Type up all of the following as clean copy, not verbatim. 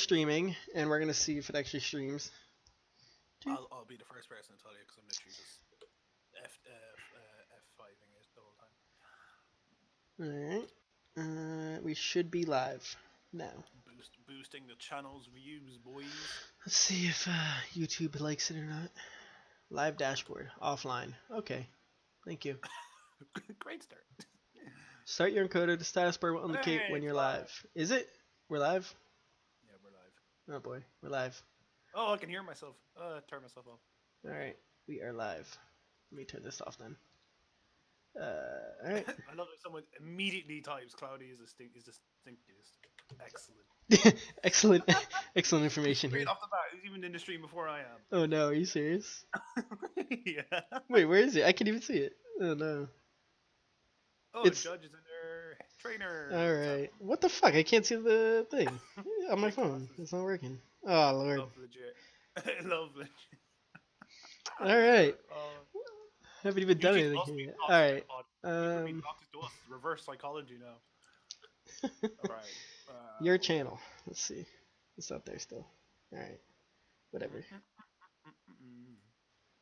streaming, and we're gonna see if it actually streams. I'll be the first person to tell you because I'm literally just F5ing it the whole time. Alright. We should be live now. Boosting the channel's views, boys. Let's see if YouTube likes it or not. Live dashboard. Offline. Okay. Thank you. Great start. Start your encoder. The status bar will indicate when you're live. Is it? We're live? Yeah, we're live. Oh boy. We're live. Oh, I can hear myself. Turn myself off. Alright. We are live. Let me turn this off then. Alright. I love if someone immediately types Cloudy is distinctest. Excellent. Excellent information Straight here. off the bat, he's even in the stream before I am. Oh no, are you serious? Yeah. Wait, where is it? I can't even see it. Oh no. Oh, it's... Judge is in there. Trainer. Alright. What the fuck? I can't see the thing on my phone. It's not working. Oh lord. Love legit. Love legit. Alright. Haven't even done anything here. Alright. Reverse psychology now. Alright. Your channel. Let's see. It's up there still. Alright. Whatever.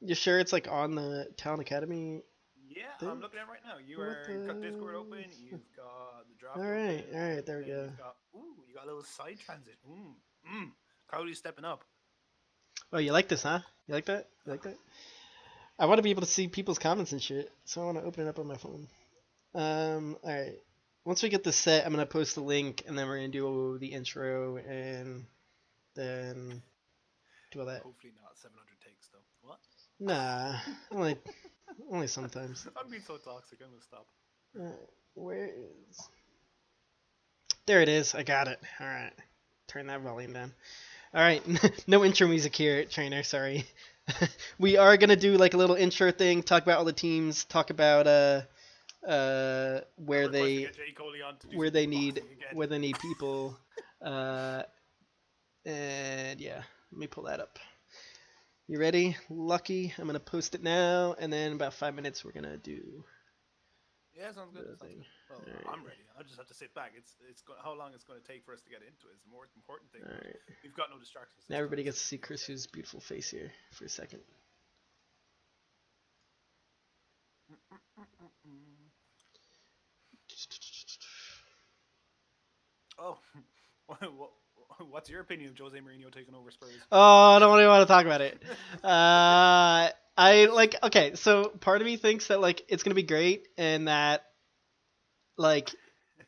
You sure it's like on the Talon Academy? Yeah, thing? I'm looking at it right now. You've got Discord open. You've got the draft. Alright, there we go. You got a little side transit. Cloudy's stepping up. Oh, you like this, huh? You like that? You like that? I want to be able to see people's comments and shit, so I want to open it up on my phone. Alright. Once we get this set, I'm going to post the link, and then we're going to do the intro, and then do all that. Hopefully not 700 takes, though. What? Nah, only sometimes. I'm being so toxic, I'm going to stop. Where is... There it is, I got it. Alright. Turn that volume down. Alright, no intro music here, trainer, sorry. We are going to do like a little intro thing, talk about all the teams, talk about where they need people, and yeah, let me pull that up. You ready? Lucky. I'm gonna post it now, and then in about 5 minutes we're gonna do. Yeah, sounds good. Well, right. I'm ready. I just have to sit back. How long it's going to take for us to get into it is the more important thing. Right. We've got no distractions. Now everybody gets to see Chris's beautiful face here for a second. Oh, what's your opinion of Jose Mourinho taking over Spurs? Oh, I don't even want to talk about it. Okay, so part of me thinks that like it's gonna be great, and that like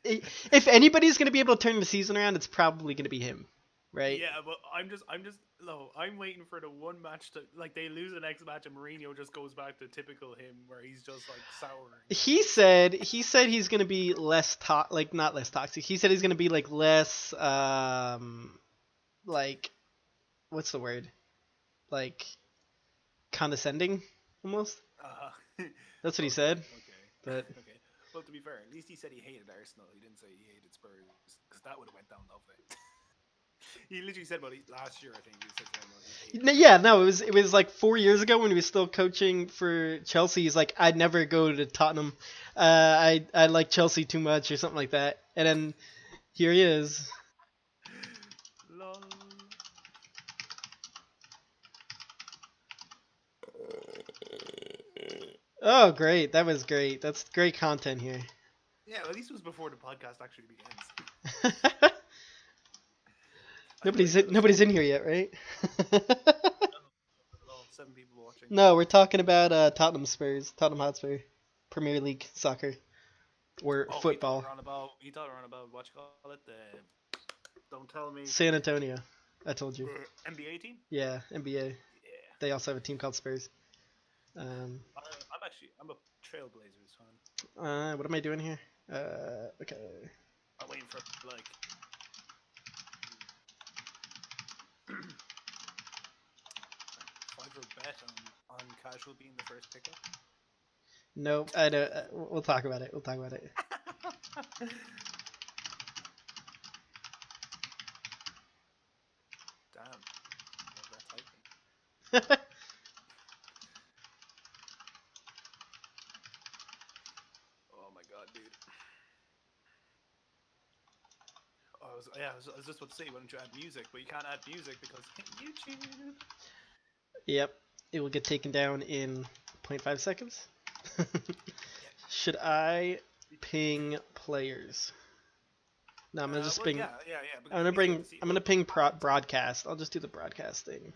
if anybody's gonna be able to turn the season around, it's probably gonna be him, right? Yeah, but I'm waiting for the one match to like they lose the next match and Mourinho just goes back to typical him where he's just like sour. He said he's gonna be not less toxic. He said he's gonna be like less like what's the word? Like condescending almost. That's what he said. Okay. But okay. Well, to be fair, at least he said he hated Arsenal. He didn't say he hated Spurs because that would have went down lovely. He literally said about it last year, I think. He said yeah, no, it was like 4 years ago when he was still coaching for Chelsea. He's like, I'd never go to Tottenham. I like Chelsea too much or something like that. And then here he is. Lol. Oh, great. That was great. That's great content here. Yeah, at least it was before the podcast actually begins. Nobody's in here yet, right? No, 7 people watching. No, we're talking about Tottenham Hotspur, Premier League soccer, or football. You thought around about what you call it? Don't tell me. San Antonio. I told you. NBA team? Yeah, NBA. Yeah. They also have a team called Spurs. I'm a Trailblazers fan. What am I doing here? Okay. I'm waiting for like. Bet on casual being the first pickup? Nope, I don't. We'll talk about it. Damn. Love that typing. Oh my god, dude. Yeah, I was just about to say, why don't you add music? But you can't add music because YouTube. Yep, it will get taken down in 0.5 seconds. Yeah. Should I ping players? No, I'm gonna just Well, ping. yeah. I'm Because gonna at least we bring. have to see. I'm Well, gonna ping broadcast. I'll just do the broadcast thing.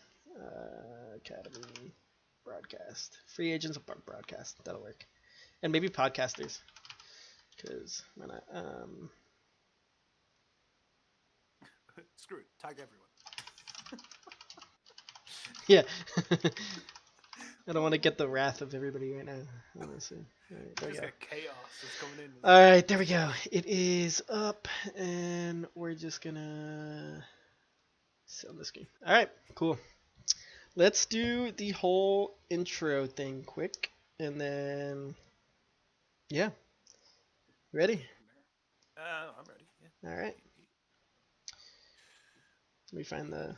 Academy broadcast. Free agents broadcast. That'll work. And maybe podcasters. Because why not? screw it. Tag everyone. Yeah. I don't want to get the wrath of everybody right now. Honestly. All right, We there we just go. get chaos that's coming in. All right, there we go. It is up, and we're just gonna sit on the screen. All right, cool. Let's do the whole intro thing quick, and then yeah, ready? I'm ready. All right. Let me find the.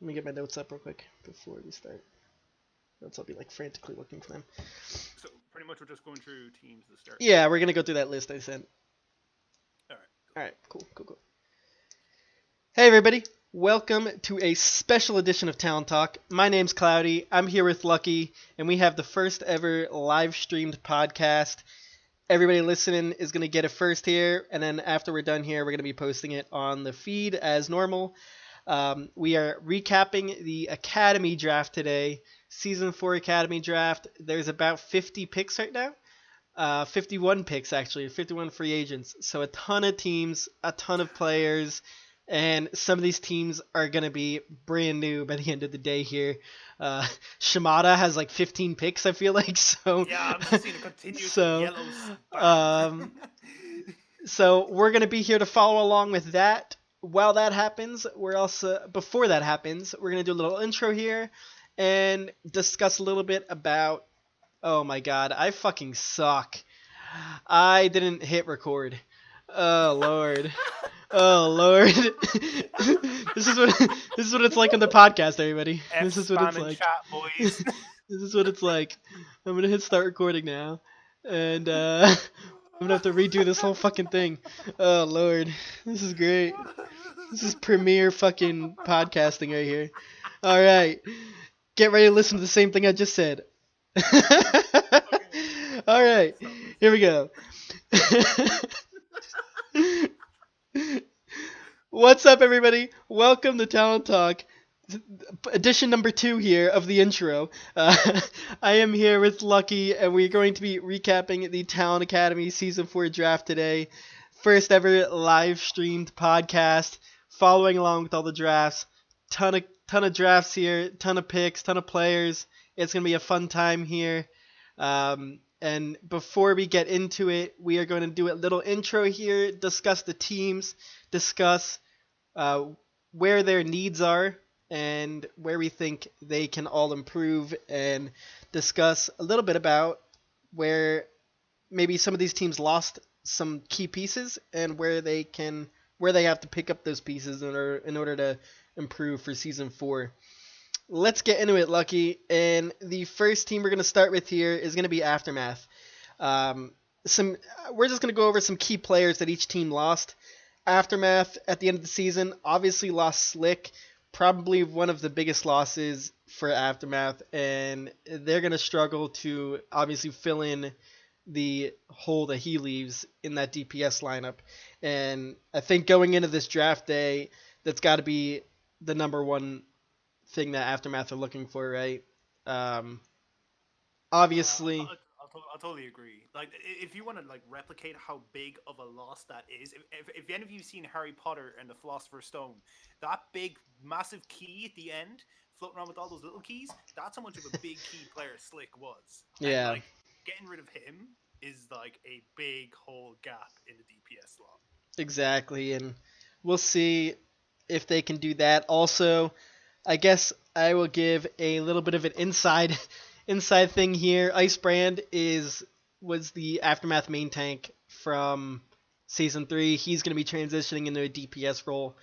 Let me get my notes up real quick before we start. Else I'll be like frantically looking for them. So pretty much we're just going through teams to start. Yeah, we're gonna go through that list I sent. All right. All right, cool. Hey everybody, welcome to a special edition of Talon Talk. My name's Cloudy. I'm here with Lucky, and we have the first ever live streamed podcast. Everybody listening is gonna get it first here, and then after we're done here, we're gonna be posting it on the feed as normal. We are recapping the Academy Draft today, Season 4 Academy Draft. There's about 50 picks right now. 51 picks, actually, 51 free agents. So a ton of teams, a ton of players, and some of these teams are going to be brand new by the end of the day here. Shimada has like 15 picks, I feel like. So Yeah, I'm just seeing a continuous so, yellow spam. so we're going to be here to follow along with that. While that happens, before that happens, we're going to do a little intro here and discuss a little bit about, oh my god, I fucking suck. I didn't hit record. Oh lord. Oh lord. this is what it's like on the podcast, everybody. This is what it's spam in like. chat, boys. This is what it's like. I'm gonna hit start recording now, and I'm gonna have to redo this whole fucking thing. Oh lord, this is great. This is premier fucking podcasting right here. All right, get ready to listen to the same thing I just said. All right, here we go. What's up, everybody? Welcome to Talon Talk, edition number 2 here of the intro. I am here with Lucky, and we're going to be recapping the Talon Academy Season 4 draft today. First ever live streamed podcast, following along with all the drafts. Ton of drafts here, ton of picks, ton of players. It's going to be a fun time here. And before we get into it, we are going to do a little intro here, discuss the teams, discuss where their needs are and where we think they can all improve, and discuss a little bit about where maybe some of these teams lost some key pieces and where they have to pick up those pieces in order to improve for season 4. Let's get into it, Lucky. And the first team we're going to start with here is going to be Aftermath. We're just going to go over some key players that each team lost. Aftermath, at the end of the season, obviously lost Slick, probably one of the biggest losses for Aftermath, and they're going to struggle to obviously fill in the hole that he leaves in that DPS lineup. And I think going into this draft day, that's got to be the number one thing that Aftermath are looking for, right? Obviously. I'll totally agree. Like, if you want to like replicate how big of a loss that is, if any of you've seen Harry Potter and the Philosopher's Stone, that big, massive key at the end, floating around with all those little keys, that's how much of a big key player Slick was. Yeah. And, like, getting rid of him is like a big whole gap in the DPS slot. Exactly, and we'll see if they can do that. Also, I guess I will give a little bit of an inside thing here. Icebrand was the Aftermath main tank from season 3. He's going to be transitioning into a DPS role.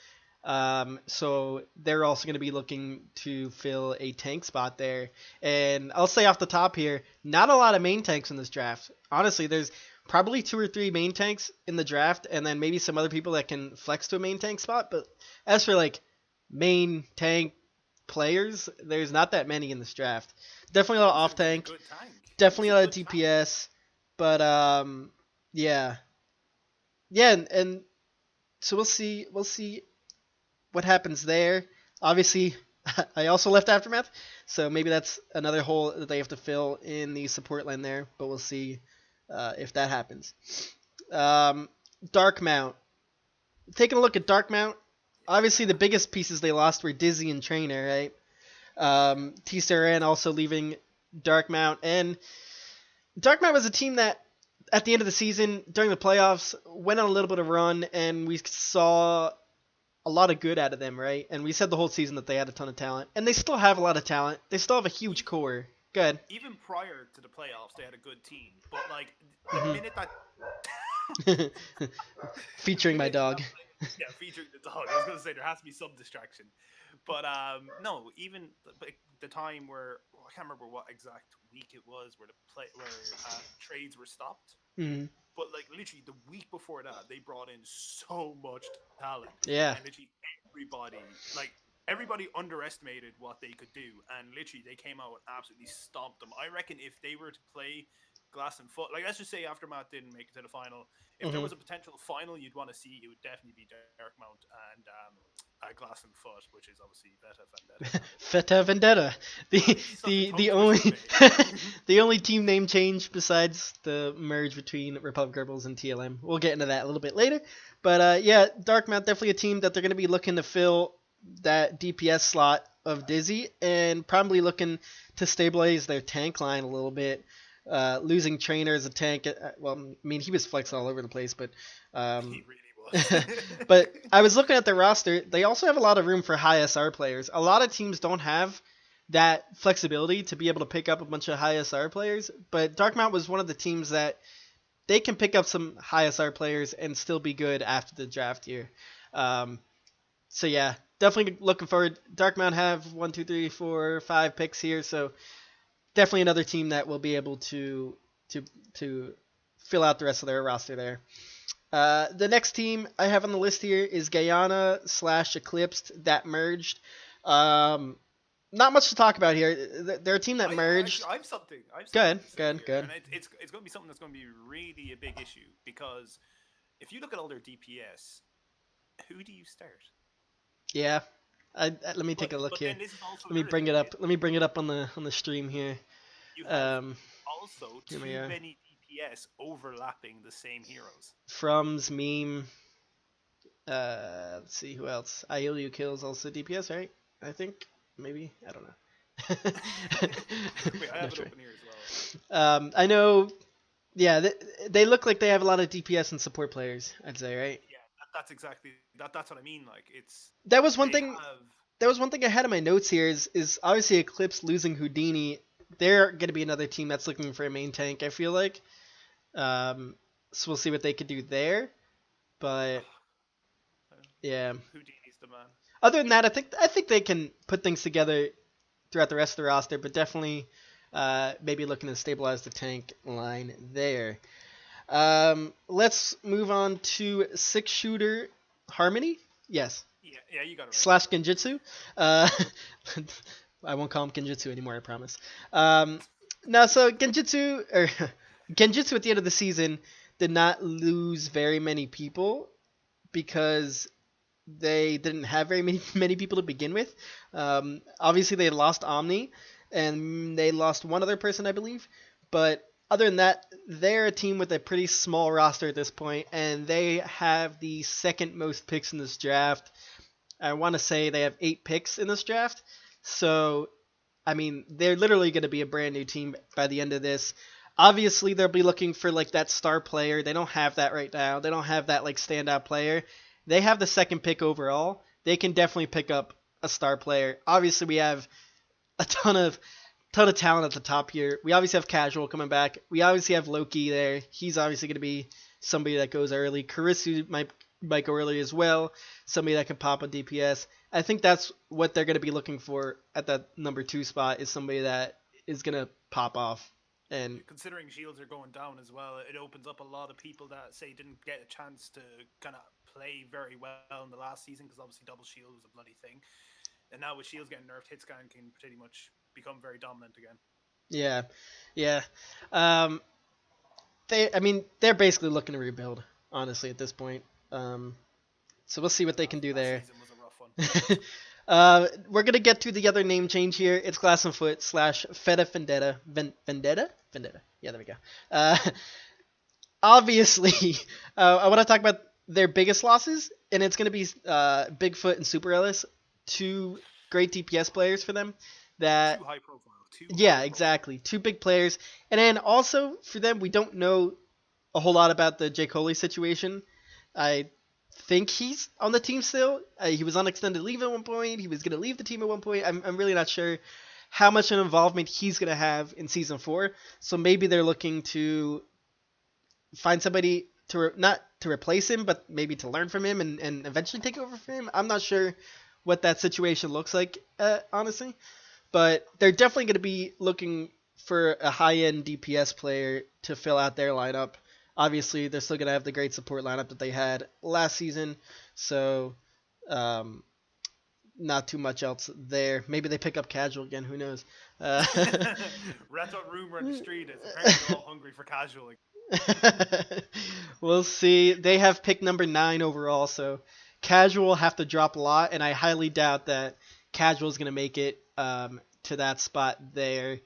So they're also going to be looking to fill a tank spot there. And I'll say off the top here, not a lot of main tanks in this draft. Honestly, there's probably 2 or 3 main tanks in the draft, and then maybe some other people that can flex to a main tank spot. But as for like main tank players, there's not that many in this draft. Definitely a lot of off Which is a tank, good tank. definitely Which a is a lot of good tank. DPS, but yeah, yeah, and so we'll see what happens there. Obviously, I also left Aftermath, so maybe that's another hole that they have to fill in the support line there. But we'll see if that happens. Um, Dark Mount. Taking a look at Dark Mount, obviously the biggest pieces they lost were Dizzy and Trainer, right? T Saran also leaving Dark Mount, and Dark Mount was a team that at the end of the season during the playoffs went on a little bit of run, and we saw a lot of good out of them, right? And we said the whole season that they had a ton of talent, and they still have a lot of talent. They still have a huge Even, core. Good. even prior to the playoffs, they had a good team. But like the Hmm. minute that the Featuring my minute dog. that yeah, featuring the dog. I was gonna say there has to be some distraction, but no, even the time where I can't remember what exact week it was where trades were stopped. Hmm. But like literally the week before that, they brought in so much talent, Yeah. and literally everybody underestimated what they could do, and literally they came out and absolutely stomped them. I reckon if they were to play Glass and Foot, like let's just say Aftermath didn't make it to the final, if there Hmm. was a potential final you'd want to see, it would definitely be Darkmount and Glass and Foot, which is obviously Veta Vendetta now. Feta Vendetta. The Such a the tongue only twister, mate. the only team name change besides the merge between Republic Rebels and TLM. We'll get into that a little bit later. But yeah, Darkmount definitely a team that they're going to be looking to fill that DPS slot of Dizzy and probably looking to stabilize their tank line a little bit. Losing Trainer as a tank, well, I mean he was flexed all over the place, but He um, really was. but I was looking at their roster. They also have a lot of room for high SR players. A lot of teams don't have that flexibility to be able to pick up a bunch of high SR players, but Darkmount was one of the teams that they can pick up some high SR players and still be good after the draft year. Um, so yeah, definitely looking forward. Darkmount have 1, 2, 3, 4, 5 picks here, so definitely another team that will be able to to fill out the rest of their roster there. The next team I have on the list here is Guyana slash Eclipsed that merged. Um, Not much to talk about here. They're a team that merged. I have something. I have something Good, to say good, here, good. and it's going to be something that's going to be really a big issue because if you look at all their DPS, who do you start? Yeah. Let me take a look But here. then this is also Let me another bring thing, it right? up. Let me bring it up on the stream here. You have Um, also here we too are. many DPS overlapping the same heroes. From's meme. Let's see who else. Iolu kills also DPS, right? I think maybe. I don't know. Wait, I have Not it sure. open here as well. I know. Yeah, they look like they have a lot of DPS and support players. I'd say, right? Yeah, that's exactly that. That's what I mean. Like it's That was one they thing. have. That was one thing I had in my notes here. Is obviously Eclipse losing Houdini. They're going to be another team that's looking for a main tank. I feel like. So we'll see what they could do there. But yeah. Houdini's the man. Other than that, I think they can put things together throughout the rest of the roster. But definitely, maybe looking to stabilize the tank line there. Let's move on to 6 shooter Harmony. Yes. Yeah, you got it right. You Slash got it right. Genjutsu. Uh, I won't call him Genjutsu anymore, I promise. No, so Genjutsu or Genjutsu at the end of the season did not lose very many people because they didn't have very many people to begin with. Obviously, they lost Omni and they lost one other person, I believe. But other than that, they're a team with a pretty small roster at this point, and they have the second most picks in this draft. I want to say they have 8 picks in this draft. So, I mean, they're literally going to be a brand new team by the end of this. Obviously, they'll be looking for like that star player. They don't have that right now. They don't have that like standout player. They have the second pick overall. They can definitely pick up a star player. Obviously, we have a ton of talent at the top here. We obviously have Casual coming back. We obviously have Loki there. He's obviously going to be somebody that goes early. Karisu might go early as well. Somebody that can pop a DPS. I think that's what they're going to be looking for at that number 2 spot is somebody that is going to pop off And Considering shields are going down as well, it opens up a lot of people that say didn't get a chance to kind of play very well in the last season because obviously double shield was a bloody thing, and now with shields getting nerfed, hitscan can pretty much become very dominant again. yeah, yeah. Um, I mean, they're basically looking to rebuild, honestly, at this point. Um, so we'll see what they can do Last there. season was a rough one. We're gonna get to the other name change here. It's Glass and Foot / Feta Vendetta. Vendetta? Vendetta. Yeah, there we go. Uh, obviously, I want to talk about their biggest losses, and it's gonna be Bigfoot and Super Ellis, two great DPS players for them. That Too high profile. Too Yeah, high profile. exactly. Two big players, and then also for them, we don't know a whole lot about the J. Coley situation. I think he's on the team still. He was on extended leave at one point. He was going to leave the team at one point. I'm really not sure how much an involvement he's going to have in season 4. So maybe they're looking to find somebody not to replace him, but maybe to learn from him and eventually take over for him. I'm not sure what that situation looks like, honestly. But they're definitely going to be looking for a high-end DPS player to fill out their lineup. Obviously, they're still going to have the great support lineup that they had last season, so not too much else there. Maybe they pick up casual again. Who knows? That's what rumor in the street is. Apparently, they're all hungry for casual. We'll see. They have pick number 9 overall, so casual have to drop a lot, and I highly doubt that casual is going to make it to that spot there.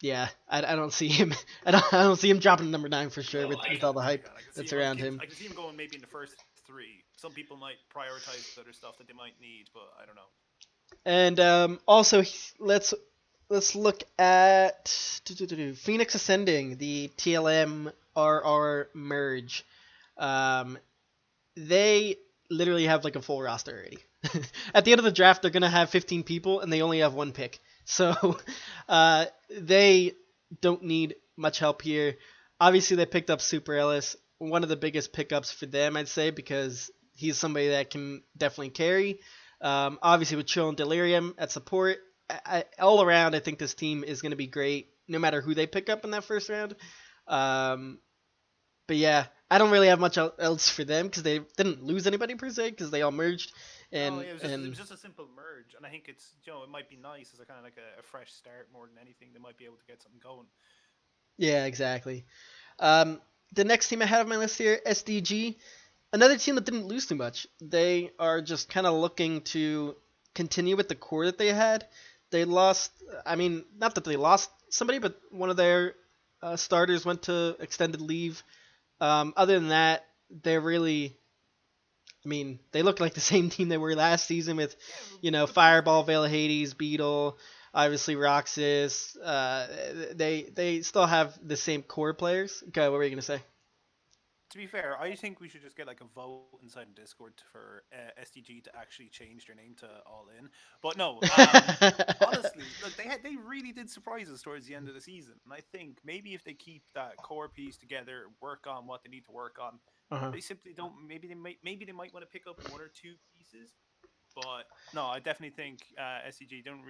Yeah, I don't see him. I don't see him dropping number 9 for sure with all the hype that's around him. I can see him going maybe in the first 3. Some people might prioritize other stuff that they might need, but I don't know. And also let's look at Phoenix Ascending, the TLM RR merge. They literally have like a full roster already. At the end of the draft, they're gonna have 15 people, and they only have 1 pick. So they don't need much help here. Obviously, they picked up Super Ellis, one of the biggest pickups for them, I'd say, because he's somebody that can definitely carry. Obviously, with Chill and Delirium at support, all around, I think this team is going to be great, no matter who they pick up in that first round. But yeah, I don't really have much else for them because they didn't lose anybody per se because they all merged. And, no, it was just a simple merge, and I think it's it might be nice as a kind of like a fresh start more than anything. They might be able to get something going. Yeah, exactly. The next team I have on my list here, SDG, another team that didn't lose too much. They are just kind of looking to continue with the core that they had. They lost, I mean, not that they lost somebody, but one of their starters went to extended leave. Other than that, they're really, I mean, they look like the same team they were last season with, Fireball, Veil of Hades, Beetle, obviously Roxas. They still have the same core players. Okay, what were you going to say? To be fair, I think we should just get like a vote inside Discord for SDG to actually change their name to All In. But no, honestly, look, they really did surprise us towards the end of the season, and I think maybe if they keep that core piece together, work on what they need to work on, they simply don't. Maybe they might want to pick up 1 or 2 pieces. But no, I definitely think SCG don't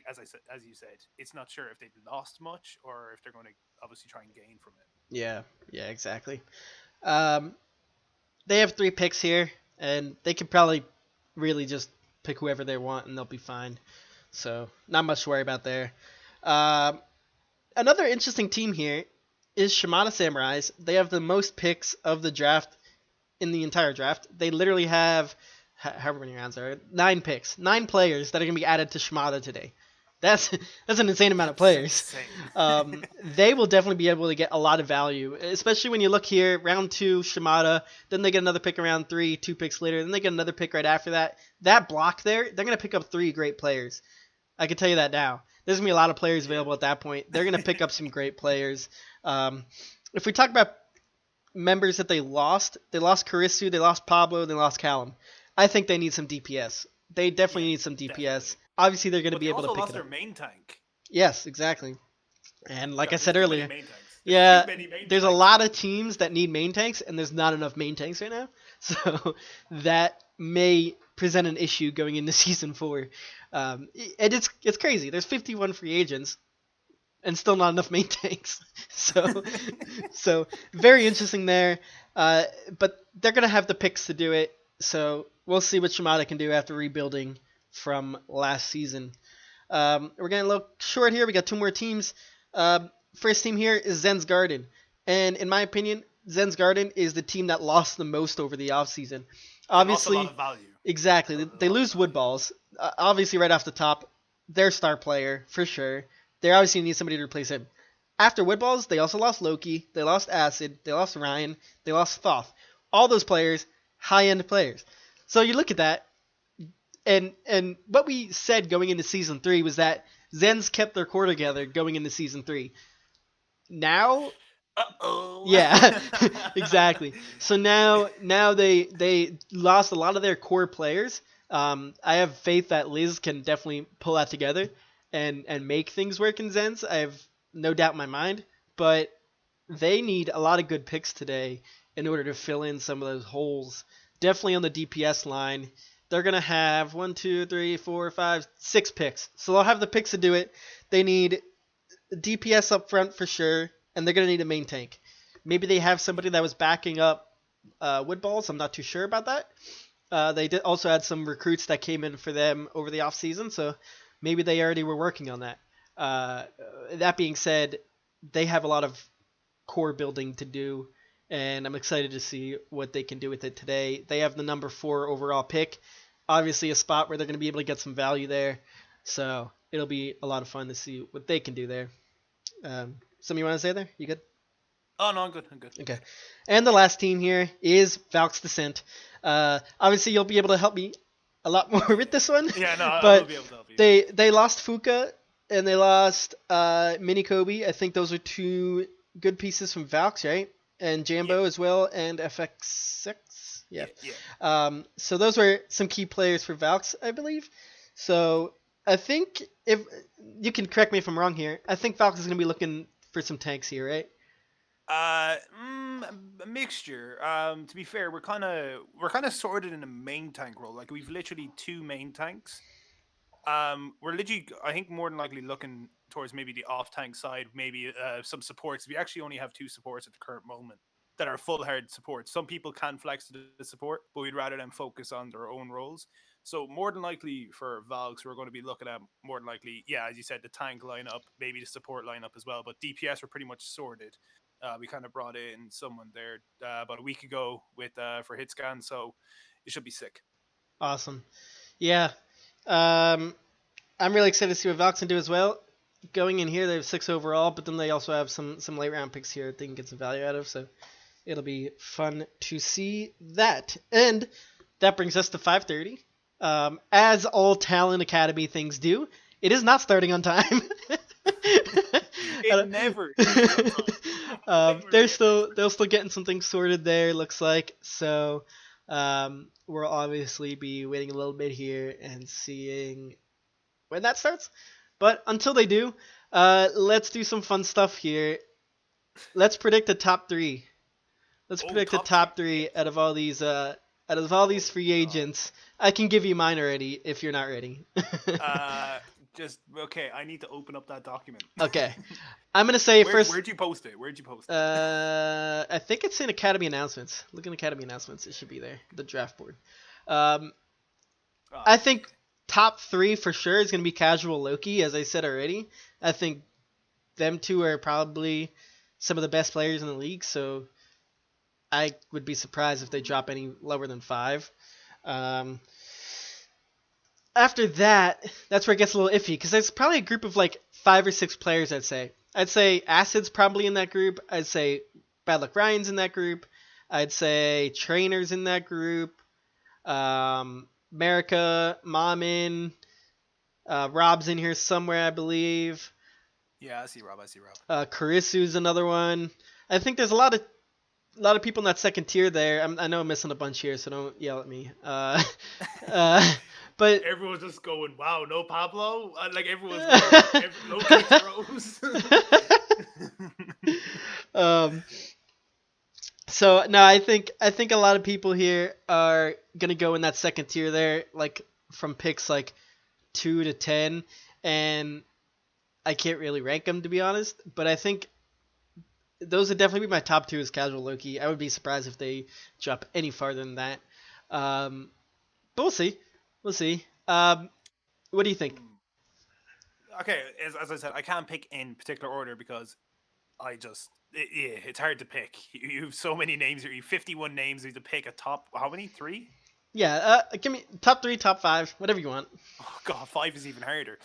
as you said, it's not sure if they've lost much or if they're going to obviously try and gain from it. Yeah, exactly. They have 3 picks here, and they could probably really just pick whoever they want, and they'll be fine. So not much to worry about there. Another interesting team here is Shimada Samurais. They have the most picks of the draft in the entire draft. They literally have, however many rounds are 9 picks, 9 players that are going to be added to Shimada today. That's an insane amount of players. They will definitely be able to get a lot of value, especially when you look here, round 2, Shimada, then they get another pick in round 3, 2 picks later, then they get another pick right after that. That block there, they're going to pick up 3 great players. I can tell you that now. There's going to be a lot of players available at that point. They're going to pick up some great players. If we talk about members that they lost Karisu, they lost Pablo, they lost Callum. I think they need some DPS. They definitely need some DPS. Definitely. Obviously, they're going to be able to pick it up. They also lost their main tank. Yes, exactly. And like I said earlier, there's a lot of teams that need main tanks, and there's not enough main tanks right now. So that may present an issue going into Season 4. And it's crazy. There's 51 free agents, and still not enough main tanks. So, so very interesting there. But they're gonna have the picks to do it. So we'll see what Shimada can do after rebuilding from last season. We're getting a little short here. We got two more teams. First team here is Zen's Garden. And in my opinion, Zen's Garden is the team that lost the most over the offseason. They lost a lot Obviously, of value. exactly. They lot lose of value. Wood Balls. Obviously, right off the top, their star player, for sure. They obviously need somebody to replace him. After Wood Balls, they also lost Loki. They lost Acid. They lost Ryan. They lost Thoth. All those players, high-end players. So you look at that, and what we said going into Season 3 was that Zen's kept their core together going into Season 3. Now, Uh-oh. yeah, exactly. So now they lost a lot of their core players. I have faith that Liz can definitely pull that together and make things work in Zen's. I have no doubt in my mind, but they need a lot of good picks today in order to fill in some of those holes. Definitely on the DPS line. They're gonna have 1, 2, 3, 4, 5, 6 picks. So they'll have the picks to do it. They need DPS up front for sure, and they're gonna need a main tank. Maybe they have somebody that was backing up Wood Balls. I'm not too sure about that. They did also had some recruits that came in for them over the off season, so maybe they already were working on that. That being said, they have a lot of core building to do, and I'm excited to see what they can do with it today. They have the number 4 overall pick, obviously a spot where they're going to be able to get some value there, so it'll be a lot of fun to see what they can do there. Something you want to say there? You good? Oh, no, I'm good. Okay. And the last team here is Valk's Descent. Obviously, you'll be able to help me a lot more with this one. Yeah, no, I but will be able to help you. They lost Fuka and they lost Mini Kobe. I think those are two good pieces from Valks, right? And Jambo as well, and FX6. Yeah. So those were some key players for Valks, I believe. So I think, if you can correct me if I'm wrong here, I think Valks is going to be looking for some tanks here, right? A mixture. To be fair, we're kind of sorted in a main tank role. Like we've literally 2 main tanks. We're literally, I think, more than likely looking towards maybe the off tank side, maybe some supports. We actually only have 2 supports at the current moment that are full hard supports. Some people can flex to the support, but we'd rather them focus on their own roles. So more than likely for Valks, we're going to be looking at more than likely, yeah, as you said, the tank lineup, maybe the support lineup as well. But DPS were pretty much sorted. We kind of brought in someone there about a week ago with for hit scan, so it should be sick. Awesome. Yeah. I'm really excited to see what Valks can do as well. Going in here, they have 6 overall, but then they also have some late round picks here that they can get some value out of. So it'll be fun to see that. And that brings us to 5:30. As all Talon Academy things do, it is not starting on time. It never. They're still getting some things sorted there. Looks like so. We'll obviously be waiting a little bit here and seeing when that starts. But until they do, let's do some fun stuff here. Let's predict the top 3. Let's predict the top 3 out of all these free agents. I can give you mine already if you're not ready. Just okay. I need to open up that document. Okay, I'm gonna say first. Where'd you post it? I think it's in Academy announcements. Look in Academy announcements. It should be there. The draft board. I think top 3 for sure is gonna be Casual Loki, as I said already. I think them two are probably some of the best players in the league. So I would be surprised if they drop any lower than 5. After that, that's where it gets a little iffy, because there's probably a group of like 5 or 6 players, I'd say. I'd say Acid's probably in that group. I'd say Bad Luck Ryan's in that group. I'd say Trainer's in that group. America, Mamin, Rob's in here somewhere, I believe. Yeah, I see Rob. Karisu's another one. I think there's a lot of people in that second tier there. I know I'm missing a bunch here, so don't yell at me. But everyone's just going, "Wow, no Pablo!" Like everyone's going, Loki throws. So no, I think a lot of people here are gonna go in that second tier there, like from picks like 2 to 10, and I can't really rank them, to be honest, but I think those would definitely be my top two as casual Loki. I would be surprised if they drop any farther than that. But we'll see. We'll see. What do you think? Hmm. Okay, as I said, I can't pick in particular order because yeah, it's hard to pick. You have so many names here. You have 51 names. You have to pick a top. How many? Three? Yeah, give me top three, top five, whatever you want. Oh god, five is even harder.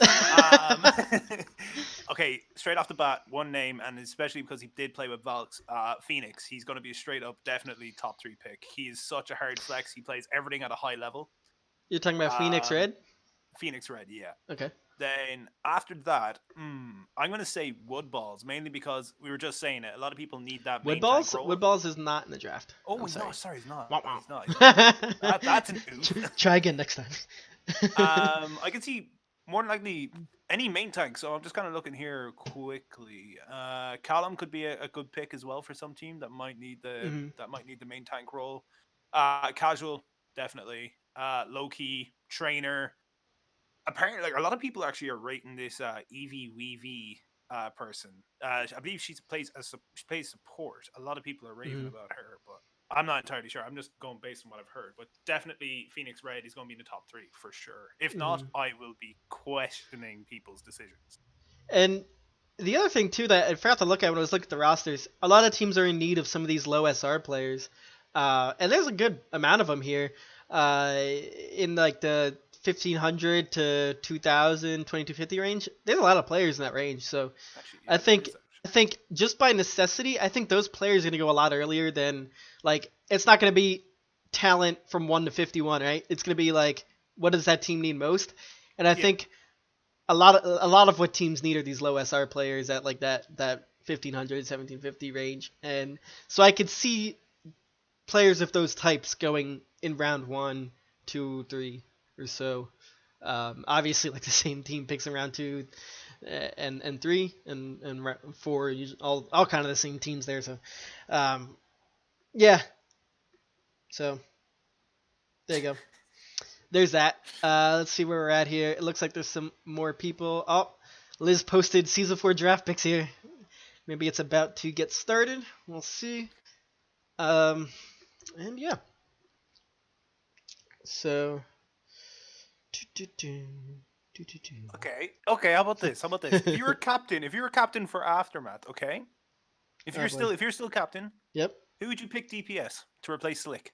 Okay, straight off the bat, one name, and especially because he did play with Valks, Phoenix. He's going to be a straight up, definitely top three pick. He is such a hard flex. He plays everything at a high level. You're talking about Phoenix Um, Red? Phoenix Red, yeah. Okay. Then after that, I'm going to say Wood Balls, mainly because we were just saying it. A lot of people need that main tank role. Wood balls is not in the draft. Oh I'm no, sorry. sorry, he's not. Wah, No, wah. he's not. He's not. That's an oof. Try again next time. I can see more than likely any main tank. So I'm just kind of looking here quickly. Callum could be a good pick as well for some team that might need the Mhm. main tank role. Casual, definitely. Low key trainer. Apparently, like a lot of people actually are rating this Evie Weavy person. I believe she plays support. A lot of people are raving Mhm. about her, but I'm not entirely sure. I'm just going based on what I've heard. But definitely, Phoenix Red is going to be in the top three for sure. If not, Mhm. I will be questioning people's decisions. And the other thing too that I forgot to look at when I was looking at the rosters, a lot of teams are in need of some of these low SR players, and there's a good amount of them here, in like the 1500 to 2000, 2250 range. There's a lot of players in that range, so Actually, I yeah, there think is I actually. think just by necessity, I think those players are gonna go a lot earlier than like it's not gonna be talent from 1 to 51, right? It's gonna be like what does that team need most, and I Yeah, think a lot of what teams need are these low SR players at like that 1500 1750 range, and so I could see players of those types going in round 1, 2, 3 or so. Obviously, like the same team picks in round 2 and 3 and 4, all kind of the same teams there. So, yeah. So there you go. There's that. Let's see where we're at here. It looks like there's some more people. Oh, Liz posted season 4 draft picks here. Maybe it's about to get started. We'll see. Um, and yeah. So. okay, okay. How about this? How about this? If you were captain for Aftermath, okay. Oh boy. If you're still captain, Yep. who would you pick DPS to replace Slick?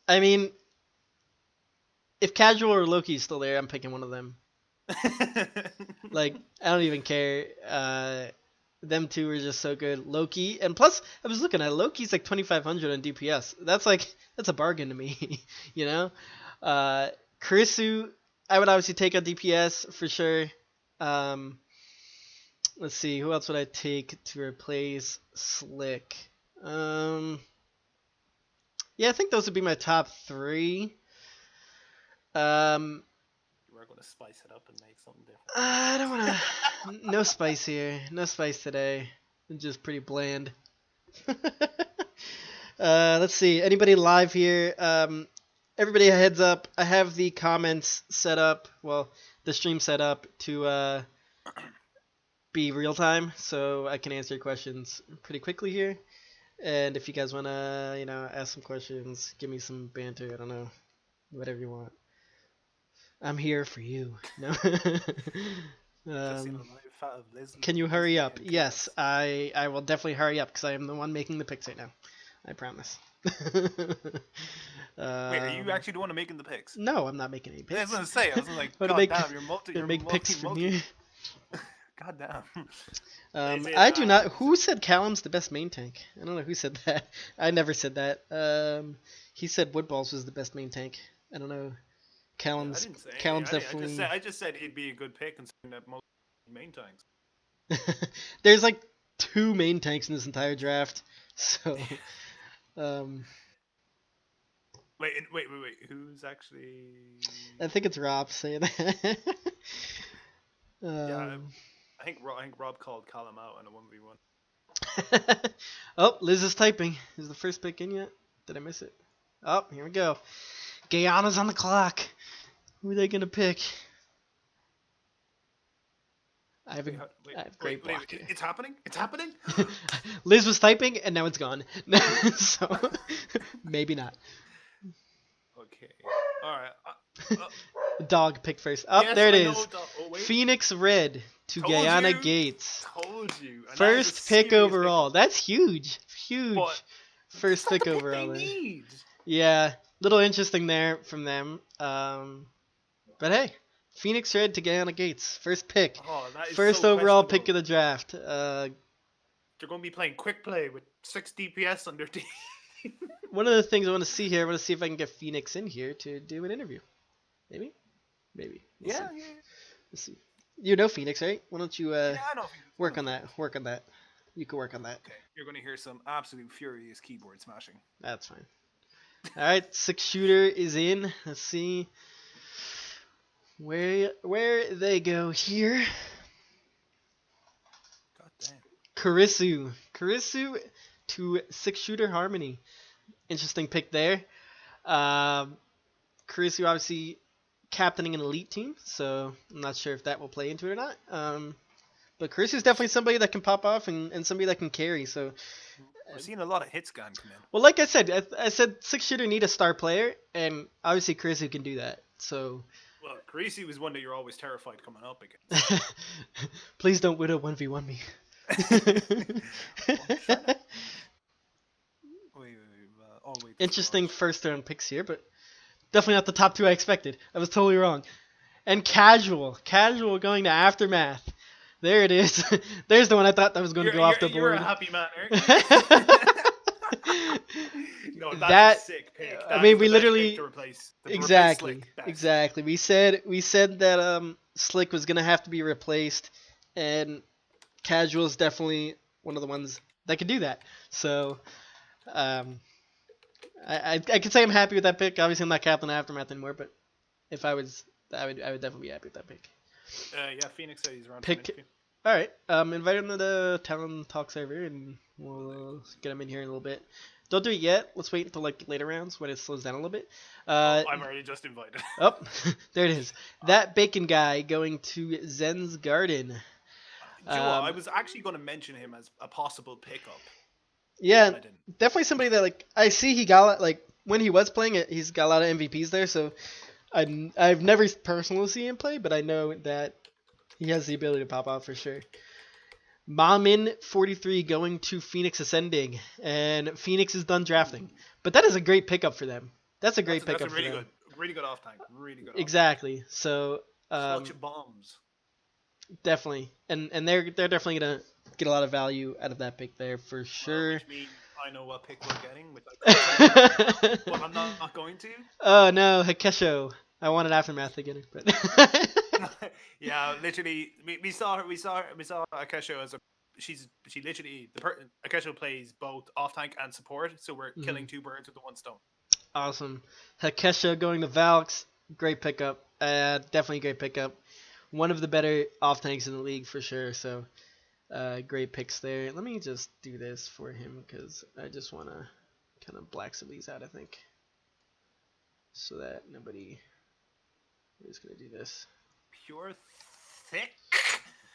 I mean, if Casual or Loki's still there, I'm picking one of them. Like, I don't even care. Them two are just so good. Loki, and plus, I was looking at Loki's like 2500 on DPS. That's a bargain to me, you know. Kurisu, I would obviously take on DPS for sure. Um, let's see, who else would I take to replace Slick? Um, yeah, I think those would be my top three. Um, We're going to spice it up and make something different. I don't wanna. No spice here. No spice today. Just pretty bland. Let's see. Anybody live here? Everybody, a heads up. I have the comments set up. Well, the stream set up to be real time, so I can answer your questions pretty quickly here. And if you guys wanna, ask some questions, give me some banter. I don't know, whatever you want. I'm here for you. No. Just seen a um, live fat of can you Liz hurry up? getting Yes, chaos. I will definitely hurry up because I am the one making the picks right now. I promise. Wait, are you um, actually the one making the picks? no, I'm not making any I was picks. going to say, I was like, I'm God damn, gonna make picks from here. God damn. Is it I do not. Who said Callum's the best main tank? I don't know who said that. I never said that. He said Woodballs was the best main tank. I don't know. I Callum's didn't say anything. Callum's definitely. I just said he'd be a good pick considering that most main tanks. There's like two main tanks in this entire draft, so um, Wait. Who's actually? I think it's Rob saying that. Yeah, um, I think Rob called Callum out in a 1v1. oh, Liz is typing. Is the first pick in yet? Did I miss it? Oh, here we go. Guyana's on the clock. Who are they gonna pick? I have, I have great block here. It's happening? It's happening? Liz was typing, and now it's gone. So, maybe not. Okay. Alright. Dog pick first. Oh, yes, there it I is. know. Oh, wait. Phoenix Red to Told Guyana you. Gates. Told you. And First pick overall. That's huge. Huge. But first pick the overall. Pick they need. Yeah. Little interesting there from them. But hey. Phoenix Red to Guyana Gates. First pick. Oh, that is First so overall pick of the draft. They're going to be playing quick play with 6 DPS on their team. One of the things I want to see here, I want to see if I can get Phoenix in here to do an interview. Maybe? Maybe. We'll see. Let's see. You know Phoenix, right? Why don't you yeah, I know Phoenix. work on that? Work on that. You can work on that. Okay. You're going to hear some absolute furious keyboard smashing. That's fine. All right, 6-shooter is in. Let's see where they go here. God damn. Karisu to 6-shooter Harmony. Interesting pick there. Karisu obviously captaining an elite team, so I'm not sure if that will play into it or not. But Karisu is definitely somebody that can pop off and somebody that can carry. So we're seeing a lot of hit scan come in. Well, like I said 6-shooter need a star player, and obviously Karisu can do that. So. Well, Karisu was one that you're always terrified coming up against. Please don't Widow 1v1 me. Interesting first round picks here, but definitely not the top 2 I expected. I was totally wrong. And Casual going to Aftermath. There it is. There's the one I thought that was going to go off the board. You're a happy man, Eric. No, that's a sick pick. I mean, we literally exactly. We said that Slick was gonna have to be replaced, and Casual is definitely one of the ones that could do that. So, I could say I'm happy with that pick. Obviously, I'm not Captain Aftermath anymore, but if I was, I would definitely be happy with that pick. Yeah, Phoenix said he's around. Pick. All right. Invite him to the Talon Talk server, and we'll get him in here in a little bit. Don't do it yet. Let's wait until like later rounds when it slows down a little bit. I'm already just invited. Oh, there it is. That bacon guy going to Zen's Garden. I was actually going to mention him as a possible pickup. Yeah, definitely somebody that like I see he got like when he was playing it, he's got a lot of MVPs there. So I've never personally seen him play, but I know that he has the ability to pop out for sure. Mamin 43 going to Phoenix Ascending, and Phoenix is done drafting. But that is a great pickup for them. That's a great pickup for them. Good. Really good off tank. Really good. Exactly. So clutch bombs. Definitely, and they're definitely gonna get a lot of value out of that pick there for sure. Which means I know what pick we're getting, but I'm not going to. Oh no, Hakesho. I wanted Aftermath again, but. Yeah, literally, we saw Akesho as Akesho plays both off tank and support, so we're killing 2 birds with the 1 stone. Awesome. Hakesho going to Valks, great pickup. Definitely great pickup. One of the better off tanks in the league for sure. So, great picks there. Let me just do this for him because I just want to kind of black some of these out, I think, so that nobody is going to do this.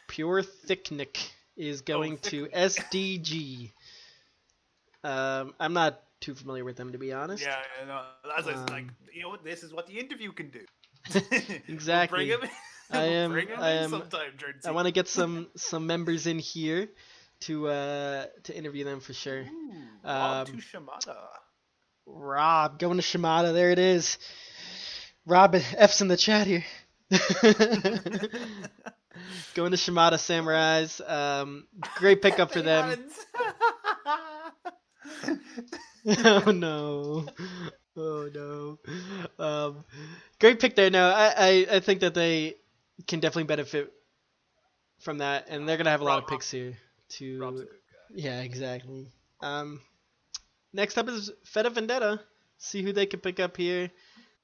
Pure Thicknick is going to SDG. I'm not too familiar with them, to be honest. Yeah, no, as I was like, this is what the interview can do. Exactly. Bring him in sometime, I want to get some members in here to interview them for sure. Ooh, Rob to Shimada. Rob going to Shimada. There it is. Rob F's in the chat here. Going to Shimada Samurais. Great pickup for them. Oh no. Oh no. Great pick there. No, I think that they can definitely benefit from that, and they're gonna have a lot of picks here. Rob's a good guy. Yeah, exactly. Next up is Feta Vendetta. See who they can pick up here.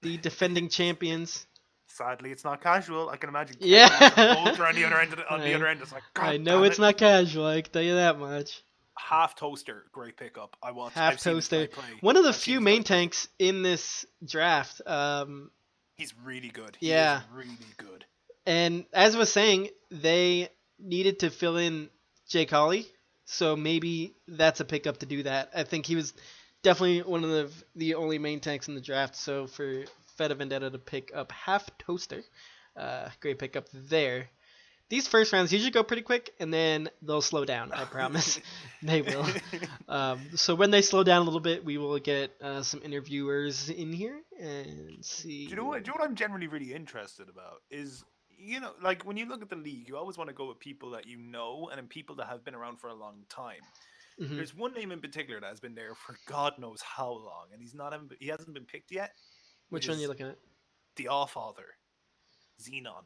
The defending champions. Sadly, it's not casual. I can imagine. Yeah. Both are on the other end. It's like, God I know it's not casual. I can tell you that much. Half Toaster, great pickup. Half Toaster. One of the few main tanks in this draft. He's really good. Yeah. He is really good. And as I was saying, they needed to fill in Jake Hawley, so maybe that's a pickup to do that. I think he was definitely one of the only main tanks in the draft. So for Feta Vendetta to pick up Half Toaster, great pickup there. These first rounds usually go pretty quick, and then they'll slow down. I promise, they will. So when they slow down a little bit, we will get some interviewers in here and see. Do you know what? Do you know what I'm generally really interested about is, like when you look at the league, you always want to go with people that you know and then people that have been around for a long time. Mhm. There's one name in particular that has been there for God knows how long, and he hasn't been picked yet. Which one are you looking at? The Allfather, Xenon.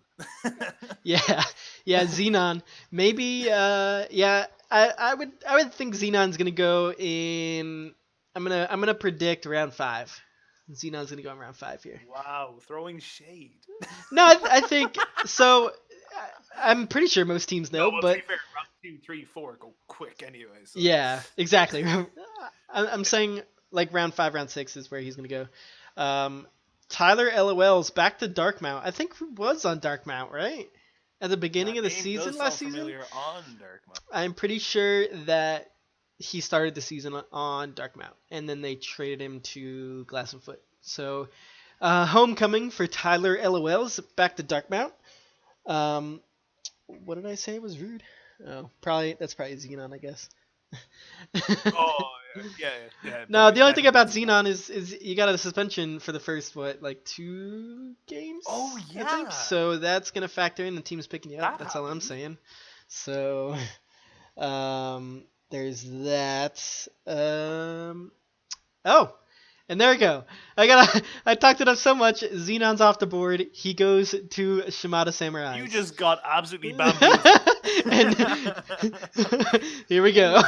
Yeah, yeah, Xenon. Maybe, yeah. I would think Xenon's gonna go in. I'm gonna predict round 5. Xenon's gonna go in round 5 here. Wow, throwing shade. No, I think so. I'm pretty sure most teams know, No, well, to but be fair, round 2, 3, 4 go quick anyway. So. yeah, exactly. I'm saying like round 5, round 6 is where he's gonna go. Tyler LOL's back to Darkmount. I think he was on Darkmount, right? At the beginning of the season last season. On Darkmount. I'm pretty sure that he started the season on Darkmount, and then they traded him to Glass and Foot. So, homecoming for Tyler LOL's back to Darkmount. What did I say was rude? Oh, that's probably Xenon, I guess. Oh yeah. No, the only thing about Xenon is you got a suspension for the first 2 games. Oh yeah. I think so. That's gonna factor in the team's picking you up. That's all I'm saying. So, there's that. Oh, and there we go. I talked it up so much. Xenon's off the board. He goes to Shimada Samurai. You just got absolutely bamboozled. And here we go.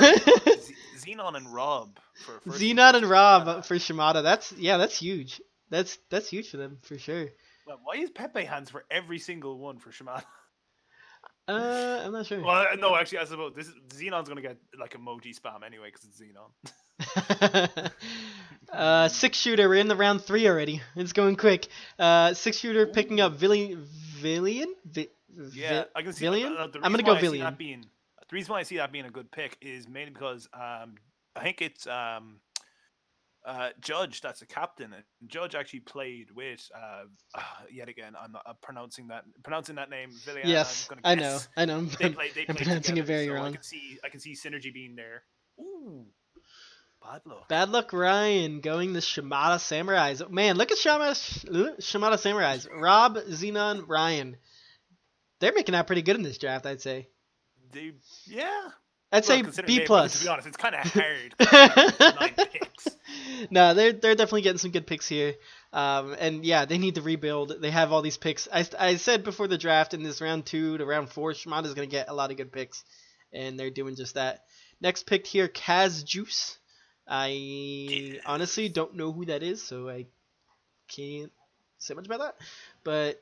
Xenon and Rob for Xenon and Rob for Shimada. That's huge. That's huge for them for sure. Well, why is Pepe hands for every single one for Shimada? I'm not sure. Well, no, actually, I suppose Xenon's gonna get like emoji spam anyway because it's Xenon. 6-shooter. We're in the round 3 already. It's going quick. 6-shooter picking up Villian. Yeah, I can see. Villian? I'm gonna go Villian. The reason why I see that being a good pick is mainly because I think it's Judge that's a captain, and Judge actually played with yet again I'm not pronouncing that name. Villian, yes, I know. They I'm pronouncing it very wrong. I can see synergy being there. Ooh. Bad luck, Ryan, going to Shimada Samurais. Man, look at Shimada Samurais. Rob, Xenon, Ryan. They're making out pretty good in this draft, I'd say. I'd say B+. To be honest, it's kind of hard. 9 picks. No, they're definitely getting some good picks here. And yeah, they need to rebuild. They have all these picks. I said before the draft in this round 2 to round 4, Shimada's going to get a lot of good picks. And they're doing just that. Next pick here, Kaz Juice. I honestly don't know who that is, so I can't say much about that. But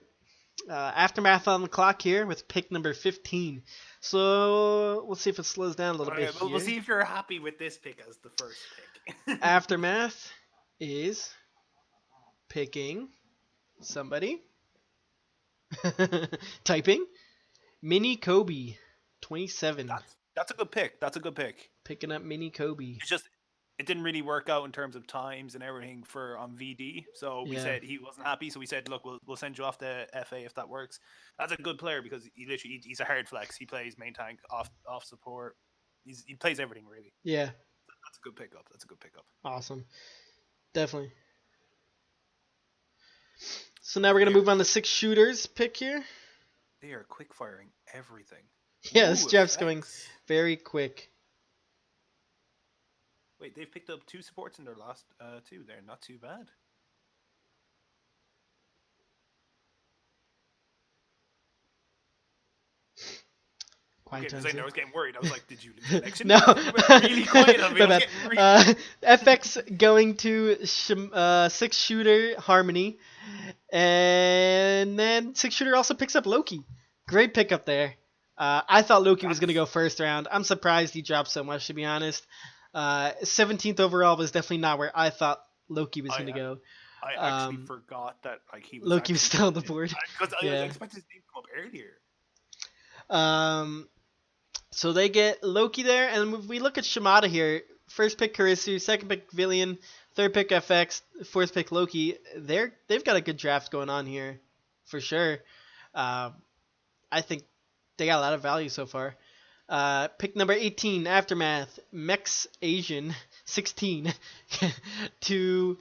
Aftermath on the clock here with pick number 15. So we'll see if it slows down a little bit here. We'll see if you're happy with this pick as the first pick. Aftermath is picking somebody. Typing. Mini Kobe, 27. That's a good pick. That's a good pick. Picking up Mini Kobe. It's just it didn't really work out in terms of times and everything for on VD. So we said he wasn't happy. So we said, look, we'll send you off to FA if that works. That's a good player because he's a hard flex. He plays main tank, off support. He plays everything really. Yeah. That's a good pickup. Awesome. Definitely. So now we're gonna move on to 6 shooters pick here. They are quick firing everything. Yeah, this draft's going very quick. Wait, they've picked up 2 supports in their last 2. They're not too bad. Quiet okay, I was getting worried. I was like, did you lose connection? No. Really quiet on me. FX going to 6-shooter Harmony. And then 6-shooter also picks up Loki. Great pickup there. I thought Loki was going to go first round. I'm surprised he dropped so much, to be honest. 17th overall was definitely not where I thought Loki was going to go. I actually forgot that he was Loki was still on the board. Because I expected his name to come up earlier. So they get Loki there, and if we look at Shimada here, first pick Karisu, second pick Villian, third pick FX, fourth pick Loki. They've got a good draft going on here, for sure. Uh, I think they got a lot of value so far. Pick number 18, Aftermath, Mex Asian, 16, to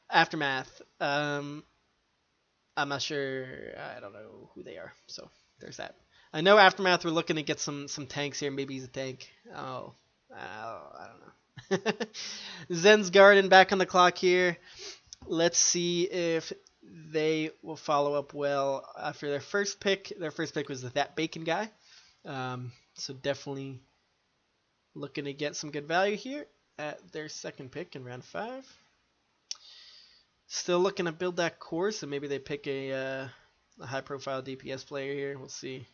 Aftermath. I'm not sure. I don't know who they are. So there's that. I know Aftermath we're looking to get some tanks here. Maybe he's a tank. I don't know. Zen's Garden back on the clock here. Let's see if they will follow up well after their first pick. Their first pick was that bacon guy. So definitely looking to get some good value here at their second pick in round 5. Still looking to build that core, so maybe they pick a high-profile DPS player here. We'll see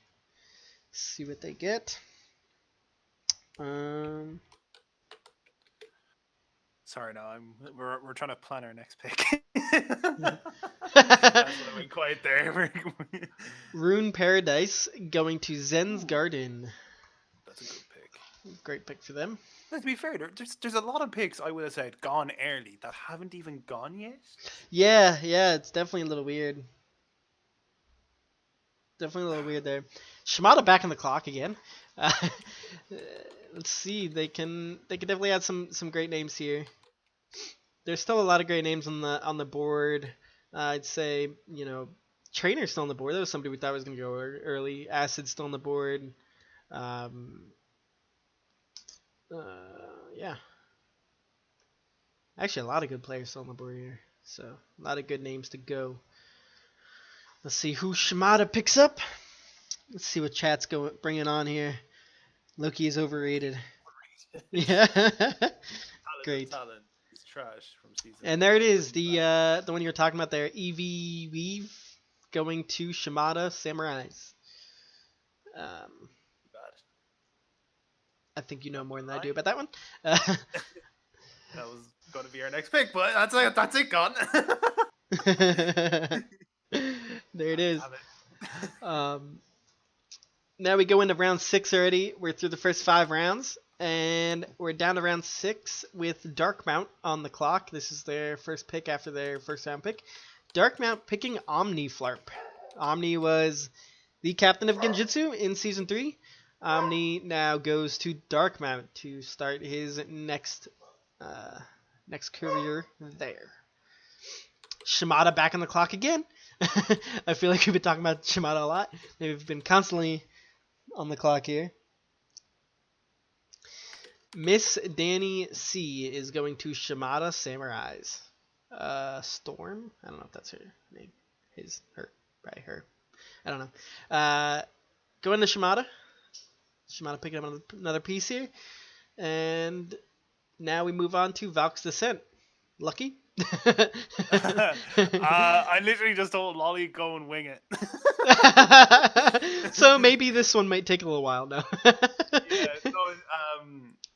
what they get. Sorry, no, we're trying to plan our next pick. That's why I went quiet there. Rune Paradise going to Zen's Garden. That's a good pick. Great pick for them. To be fair, there's a lot of picks I would have said gone early that haven't even gone yet. Yeah, it's definitely a little weird. Definitely a little weird there. Shimada back on the clock again. Let's see. They can definitely add some great names here. There's still a lot of great names on the board. I'd say Trainer's still on the board. That was somebody we thought was going to go early. Acid's still on the board. Yeah. Actually, a lot of good players still on the board here. So, a lot of good names to go. Let's see who Shimada picks up. Let's see what chat's bringing on here. Loki is overrated. Yeah. Great. Talon is trash from season. And there it is, the one you were talking about there, EV Weave going to Shimada Samurais. I think you know more than I do about that one. That was going to be our next pick, but that's it, gone. There it is. Now we go into round 6 already. We're through the first 5 rounds, and we're down to round 6 with Darkmount on the clock. This is their first pick after their first round pick. Darkmount picking Omni Flarp. Omni was the captain of Genjutsu in Season 3. Omni now goes to Darkmount to start his next career there. Shimada back on the clock again. I feel like we've been talking about Shimada a lot. They've been constantly on the clock here. Miss Danny C is going to Shimada Samurais. Storm? I don't know if that's her name. Her. Probably her. I don't know. Going to Shimada. Shimada picking up another piece here. And now we move on to Valk's Descent. Lucky? I literally just told Lolly go and wing it. So maybe this one might take a little while now.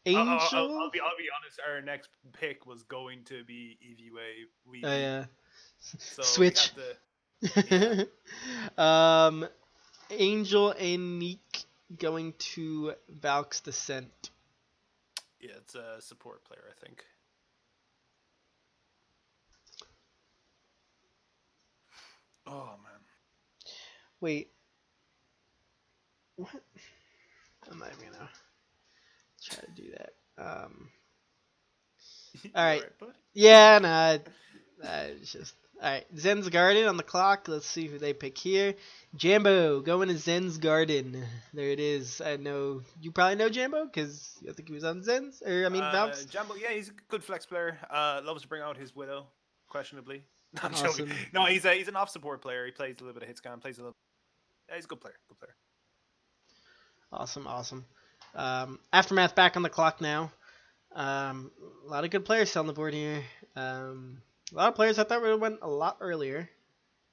Angel? I'll be honest, our next pick was going to be EVA. Oh yeah. So Switch. Yeah. Angel and Neek going to Valk's Descent. Yeah, it's a support player, I think. Oh man. Wait. What? I'm not even gonna try to do that. Alright. Yeah, no. It's just. Alright. Zen's Garden on the clock. Let's see who they pick here. Jambo going to Zen's Garden. There it is. I know. You probably know Jambo because I think he was on Zen's. Valk's. Jambo, yeah, he's a good flex player. Loves to bring out his Widow, questionably. I'm Awesome. joking. No, he's an off support player. He plays a little bit of hit scan, plays a little. Yeah, he's a good player. Awesome. Aftermath back on the clock now. A lot of good players on the board here. A lot of players I thought would have went a lot earlier.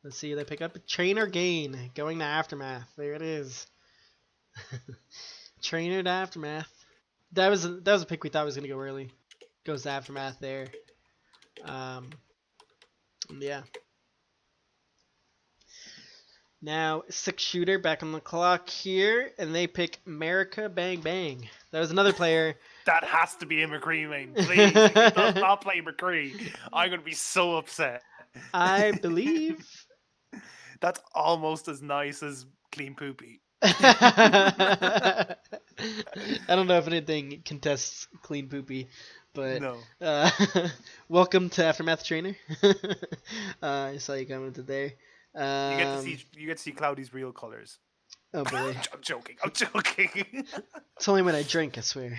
Let's see who they pick up. Trainer Gain going to Aftermath. There it is. Trainer to Aftermath. That was a pick we thought was gonna go early. Goes to Aftermath there. Yeah. Now, 6-shooter back on the clock here, and they pick America Bang Bang. That was another player. That has to be a McCree main, please. If it does not play McCree, I'm gonna be so upset. I believe. That's almost as nice as Clean Poopy. I don't know if anything contests Clean Poopy, but No. welcome to Aftermath Trainer. I saw you commented there. You get to see Cloudy's real colors. Oh boy. I'm joking. I'm joking. It's only when I drink, I swear.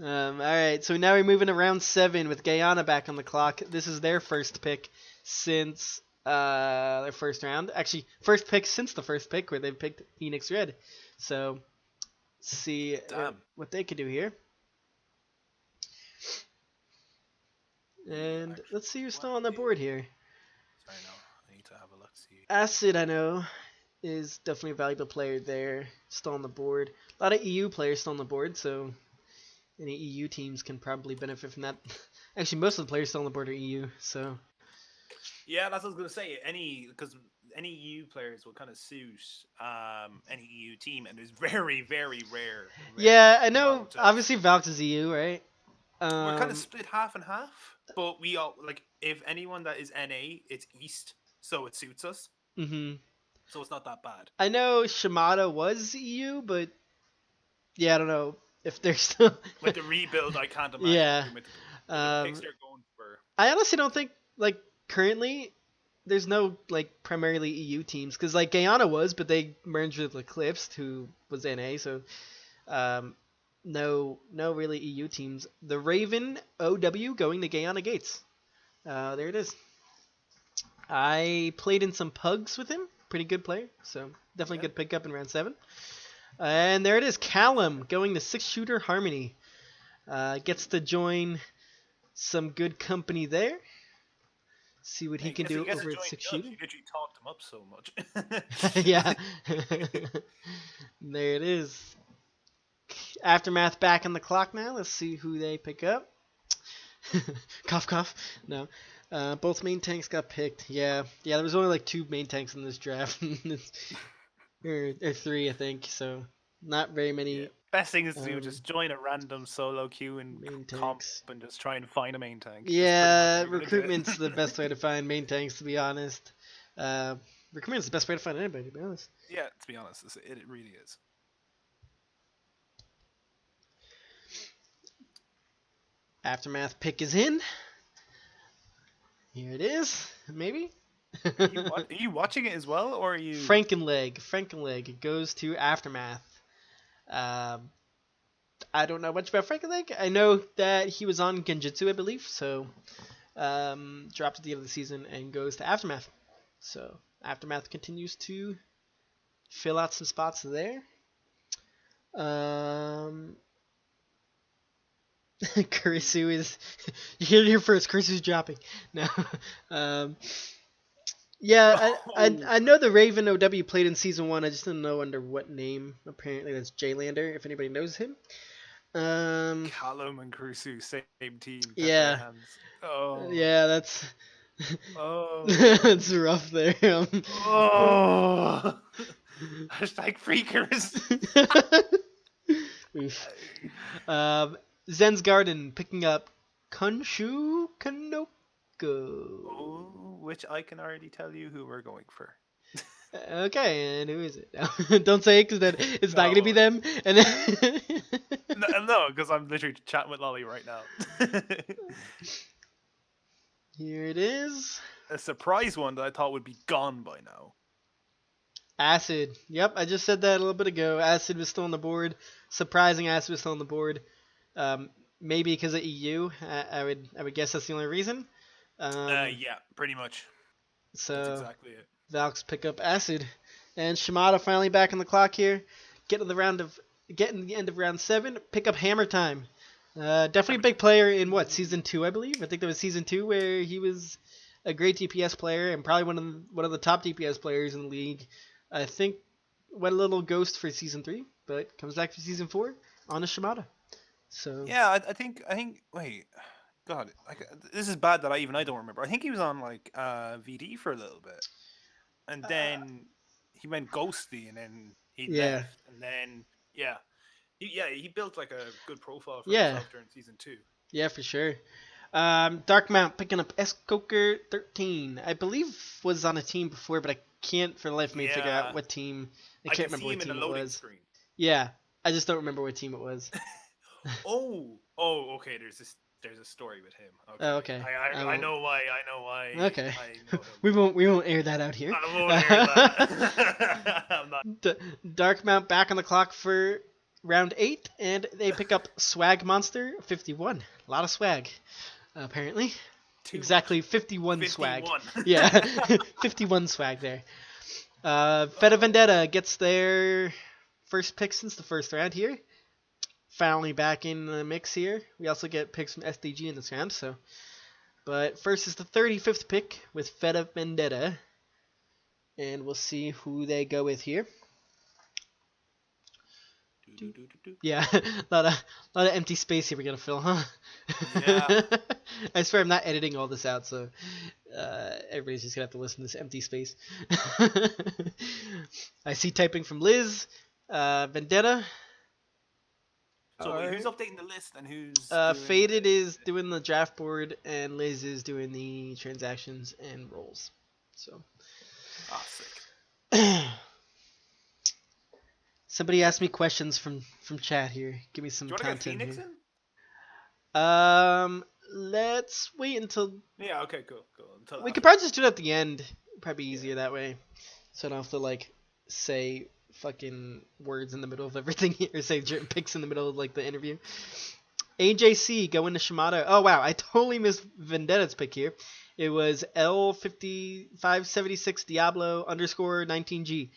All right, so now we're moving to round 7 with Guyana back on the clock. This is their first pick since their first round. Actually, first pick since the first pick where they picked Phoenix Red. So, see what they can do here. And let's see who's still on the board here. Sorry, no. I need to have a look. See. Acid, I know, is definitely a valuable player there. Still on the board. A lot of EU players still on the board, so any EU teams can probably benefit from that. Actually, most of the players still on the board are EU, so. Yeah, that's what I was gonna say. Because any EU players will kind of suit any EU team, and there's very, very rare. Yeah, I know. Obviously, Valks is EU, right? We're kind of split half and half, but we all if anyone that is NA, it's East, so it suits us. Mm-hmm. So it's not that bad. I know Shimada was EU, but yeah, I don't know if they're still with the rebuild. I can't imagine. Yeah. With the picks they're going for. I honestly don't think currently there's no primarily EU teams because Guyana was, but they merged with Eclipsed, who was NA, so no really EU teams. The Raven OW going to Guyana Gates. There it is. I played in some pugs with him. Pretty good player, so definitely good pickup in round 7. And there it is, Callum going to 6-shooter Harmony. Gets to join some good company there. See what he can do over at 6-shooter. You literally talked him up so much. Yeah. There it is. Aftermath back on the clock now. Let's see who they pick up. Cough, cough. No. Both main tanks got picked. Yeah, there was only 2 main tanks in this draft. or 3, I think. So not very many. Yeah. Best thing is to do just join a random solo queue and comp and just try and find a main tank. Yeah, recruitment's the best way to find main tanks. To be honest, recruitment's the best way to find anybody. To be honest. Yeah, to be honest, it really is. Aftermath pick is in. Here it is. Maybe. Are you watching it as well, or are you? Frankenleg. It goes to Aftermath. I don't know much about Frankenleg. I know that he was on Genjutsu, I believe. So, dropped at the end of the season and goes to Aftermath. So Aftermath continues to fill out some spots there. Kurisu is you hear it here first. Kurisu's dropping. No. Yeah, I know the Raven OW played in season 1. I just didn't know under what name. Apparently that's Jaylander, if anybody knows him. Callum and Kurisu, same team. Yeah. Oh. Yeah, that's. Oh. That's rough there. Oh. Hashtag freakers. Zen's Garden picking up Kunshu Kanoko. Oh, which I can already tell you who we're going for. Okay, and who is it? Don't say it because then it's not going to be them. And then no, because I'm literally chatting with Lolly right now. Here it is. A surprise one that I thought would be gone by now. Acid. Yep, I just said that a little bit ago. Acid was still on the board. Surprising Acid was still on the board. Maybe because of EU. I would guess that's the only reason. Yeah, pretty much. So that's exactly it. Valks pick up Acid, and Shimada finally back on the clock here. Getting the end of round 7. Pick up Hammer Time. Definitely a big player in season 2, I believe. I think that was season 2 where he was a great DPS player and probably one of the top DPS players in the league. I think went a little ghost for season 3, but comes back for season 4 on a Shimada. So yeah, I think. Wait, God, this is bad that I don't remember. I think he was on like VD for a little bit, and then he went ghosty, and then he Yeah. left, and then he built like a good profile for Yeah. himself during season 2. Yeah, for sure. Dark Mount picking up S Coker 13. I believe was on a team before, but I can't for the life of me figure out Yeah, what team. I I can't can remember see what him in the team it loading was. screen. Yeah, I just don't remember what team it was. Okay. There's a story with him. Okay, Oh, okay. I know why. I know why. Okay. I know him. We won't air that out here. I won't hear that. I'm not. Dark Mount back on the clock for round 8, and they pick up Swag Monster 51. A lot of swag, apparently. Too Exactly much. 51 swag. 51. Yeah, 51 swag there. Feta Vendetta gets their first pick since the first round here. Finally back in the mix here. We also get picks from SDG in this round, so. But first is the 35th pick with Feta Vendetta. And we'll see who they go with here. Yeah, a lot of empty space here we're gonna fill, huh? Yeah. I swear I'm not editing all this out, so everybody's just gonna have to listen to this empty space. I see typing from Liz, Vendetta. So wait, who's updating the list and who's Faded is doing the draft board, and Liz is doing the transactions and rolls. So. sick. Somebody asked me questions from chat here. Give me some Do you want to get content Phoenix here. Let's wait until. Yeah. Okay. Cool. Until We after. could probably just do it at the end. Probably easier that way, so I don't have to like say fucking words in the middle of everything here, or say picks in the middle of like the interview. AJC going to Shimada. Oh wow, I totally missed Vendetta's pick here. It was L5576 Diablo _ 19G.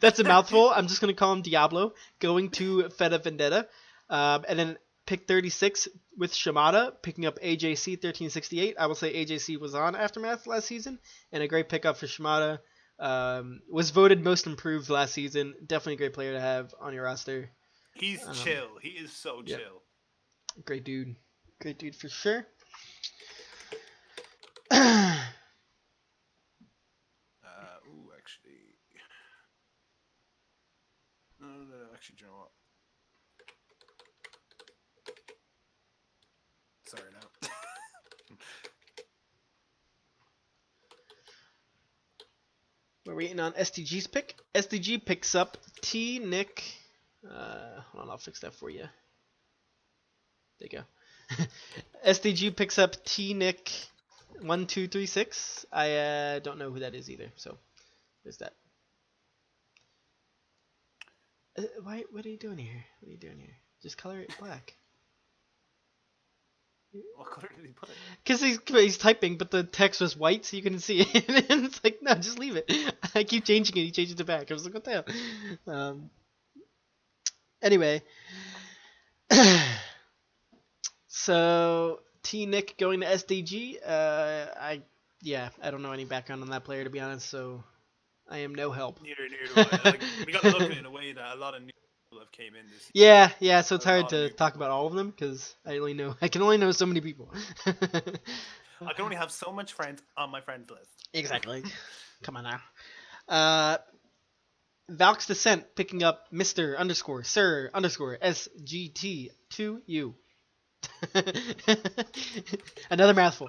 That's a mouthful. I'm just gonna call him Diablo. Going to Feta Vendetta, and then pick 36 with Shimada, picking up AJC 1368. I will say AJC was on Aftermath last season, and a great pickup for Shimada. Was voted most improved last season. Definitely a great player to have on your roster. He's chill. He is so chill. Great dude. Great dude for sure. Actually. No, actually, do you know what? Sorry, no. We're waiting on SDG's pick. SDG picks up T Nick. Hold on, I'll fix that for you. There you go. SDG picks up T Nick 1236. I don't know who that is either, so there's that. What are you doing here? What are you doing here? Just color it black. What color did he put it? Because he's typing, but the text was white, so you couldn't see it. And it's like, no, just leave it. I keep changing it. He changes it back. I was like, what the hell? Anyway. So, T Nick going to SDG. I don't know any background on that player, to be honest, so I am no help. Neither do I. Like, we got to look at it in a way that a lot of new people have came in this season. Yeah, so it's hard to talk about all of them, because I can only know so many people. I can only have so much friends on my friends list. Exactly. Come on now. Valk's Descent picking up Mr. _ Sir _ SGT2U. Another mouthful.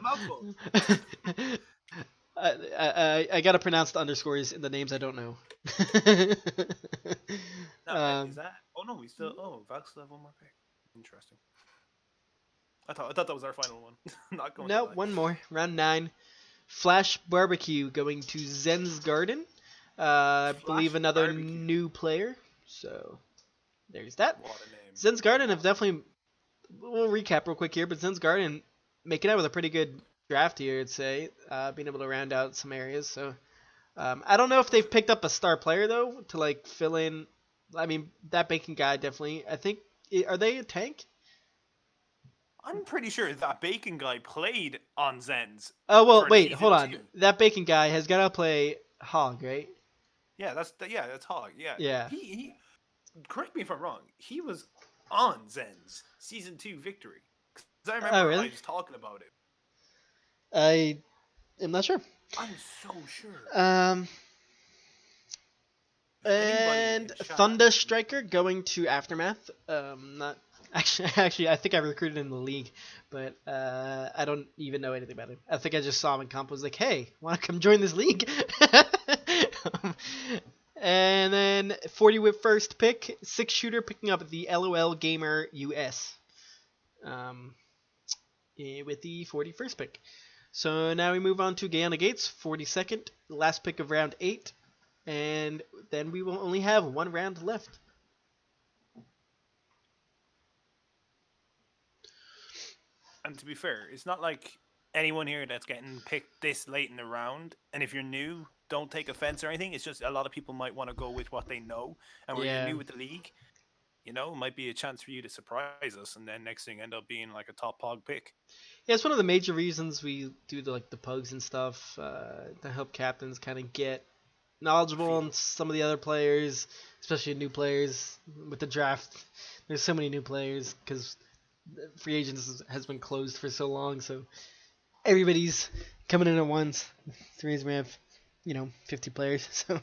I gotta pronounce the underscores in the names I don't know. Is that? Oh no, we still. Oh, Valk still have one more pick. Interesting. I thought that was our final one. Not going. No, one more. Round 9. Flash Barbecue going to Zen's Garden. I believe another Barbecue. New player. So there's that. What a name. Zen's Garden have definitely. We'll recap real quick here, but Zen's Garden making out with a pretty good draft here, I'd say. Being able to round out some areas. So I don't know if they've picked up a star player though to like fill in. I mean, that Bacon guy definitely. I think are they a tank? I'm pretty sure that Bacon guy played on Zen's. Oh well, wait, hold on. That Bacon guy has got to play Hog, right? Yeah, that's Hog. Yeah. Yeah. He correct me if I'm wrong. He was on Zen's Season 2 victory. Because I Oh, remember I really? was talking about it. I am not sure. I'm so sure. Um, If anybody and in chat, Thunder Striker going to Aftermath. Not actually, I think I recruited in the league, but I don't even know anything about him. I think I just saw him in comp. Was like, hey, want to come join this league? Um, and then 40 with first pick, 6-shooter picking up the LOL Gamer US. Um, with the 41st pick. So now we move on to Guyana Gates, 42nd, last pick of round 8, and then we will only have one round left. and to be fair, it's not like anyone here that's getting picked this late in the round. And if you're new, don't take offense or anything. It's just a lot of people might want to go with what they know. And where you're Yeah. new with the league, it might be a chance for you to surprise us, and then next thing end up being like a top pog pick. Yeah, it's one of the major reasons we do the pugs and stuff to help captains kind of get knowledgeable on Feel some of the other players, especially new players with the draft. There's so many new players because free agents has been closed for so long, so everybody's coming in at once. The reason we have, 50 players. So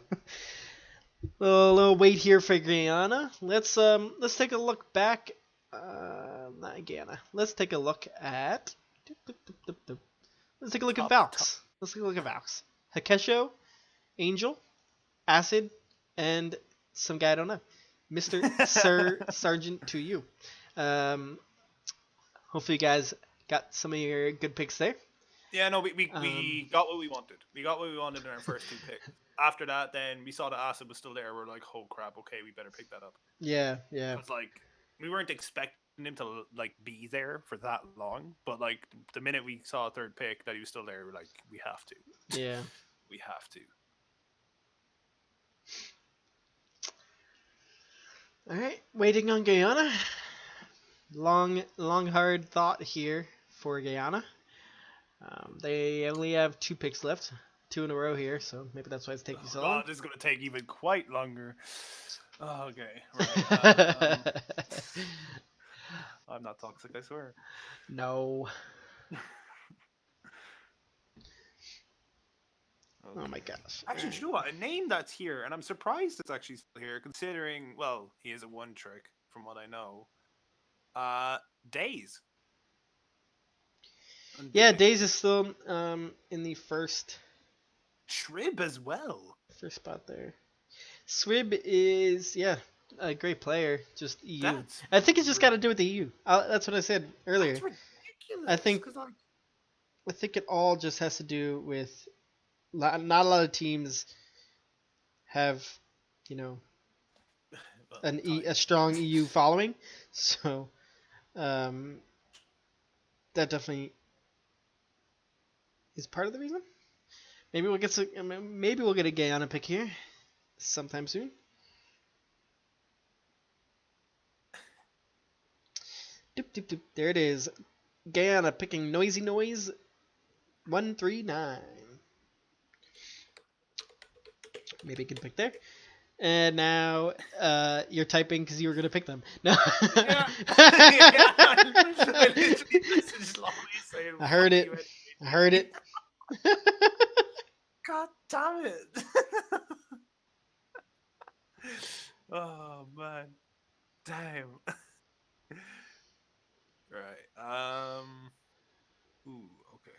little wait here for Guyana. Let's take a look back. Not Guyana. Let's take a look at. Let's take a look at top. Valks. Let's take a look at Valks. Hakesho, Angel, Acid, and some guy I don't know. Mr. Sir Sergeant to you. Um, hopefully you guys got some of your good picks there. Yeah, no, we got what we wanted. We got what we wanted in our first two picks. After that, then we saw the acid was still there. We're like, oh crap, okay, we better pick that up. Yeah. Because like we weren't expecting him to like be there for that long, but like the minute we saw a third pick that he was still there, we're like, we have to. Yeah. We have to. All right, waiting on Guyana. Long, hard thought here for Guyana. They only have 2 picks left, 2 in a row here, so maybe that's why it's taking so long. God, this is gonna take even quite longer. Oh, okay, right. I'm not toxic, I swear. No. Okay. Oh my gosh. Actually, do you know what? A name that's here, and I'm surprised it's actually still here, considering, well, he is a one trick, from what I know. Days. Yeah, Days is still in the first Shrib as well. spot there. Swib is a great player, just EU. That's I think it's just got to do with the EU. That's what I said earlier. That's ridiculous. I think it all just has to do with not a lot of teams have, a strong EU following, so that definitely is part of the reason. Maybe we'll get a Guyana pick here sometime soon. Doop, doop, doop. There it is. Guyana picking Noisy Noise 139. Maybe a good pick there. And now you're typing because you were going to pick them. No. Yeah. I heard it. I heard it. God damn it. Oh, man. Damn. Right. Ooh, okay.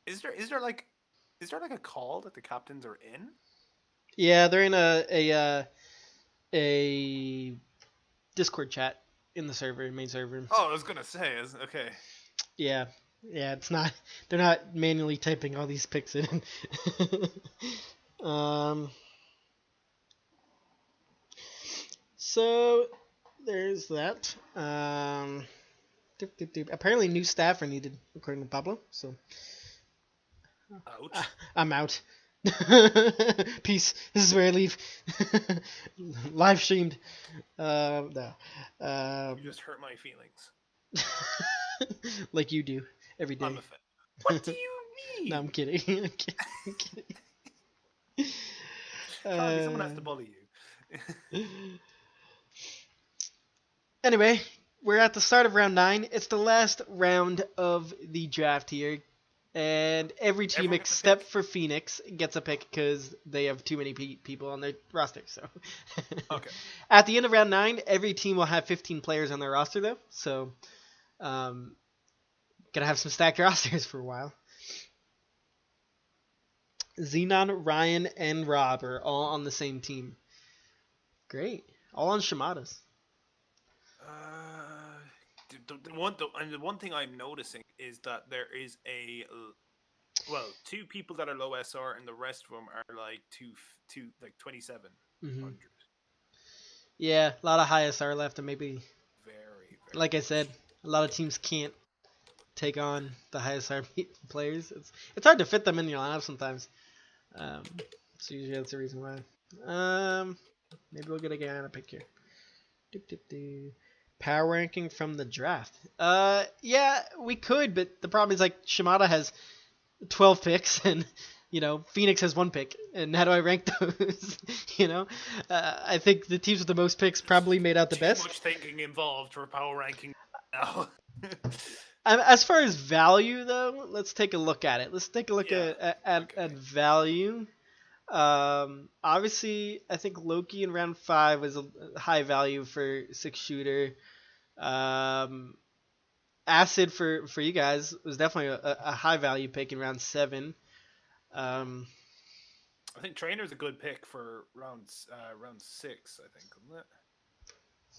Is there like a call that the captains are in? Yeah, they're in a Discord chat in the server, main server. Oh, I was gonna say, okay. Yeah, it's not. They're not manually typing all these picks in. So there's that. Apparently, new staff are needed, according to Pablo. So Ouch. I'm out. Peace. This is where I leave. Live streamed. No. You just hurt my feelings. Like you do every day. I'm What do you No, I'm mean? kidding. I'm kidding. Charlie, someone has to bully you. Anyway, we're at the start of round 9. It's the last round of the draft here. And every team Everyone gets a except pick? for Phoenix gets a pick because they have too many people on their roster. So, Okay. at the end of round 9, every team will have 15 players on their roster, though. So, gonna have some stacked rosters for a while. Xenon, Ryan, and Rob are all on the same team. Great. All on Shimada's. The one thing I'm noticing is that there is two people that are low SR, and the rest of them are like two like 2700. Mm-hmm. Yeah, a lot of high SR left, and maybe, Very, like very I much. said, a lot of teams can't take on the highest SR players. It's hard to fit them in your lineup sometimes. So usually that's the reason why. Maybe we'll get a guy on a pick here. Power ranking from the draft. Yeah, we could, but the problem is like Shimada has 12 picks and Phoenix has 1 pick, and how do I rank those? I think the teams with the most picks probably made out the Too best. much thinking involved for power ranking now. As far as value, though, let's take a look at it. Let's take a look Yeah. at value. Obviously, I think Loki in round 5 was a high value for 6-shooter. Acid for you guys was definitely a high value pick in round 7. I think Trainer's a good pick for round 6. I think, isn't it?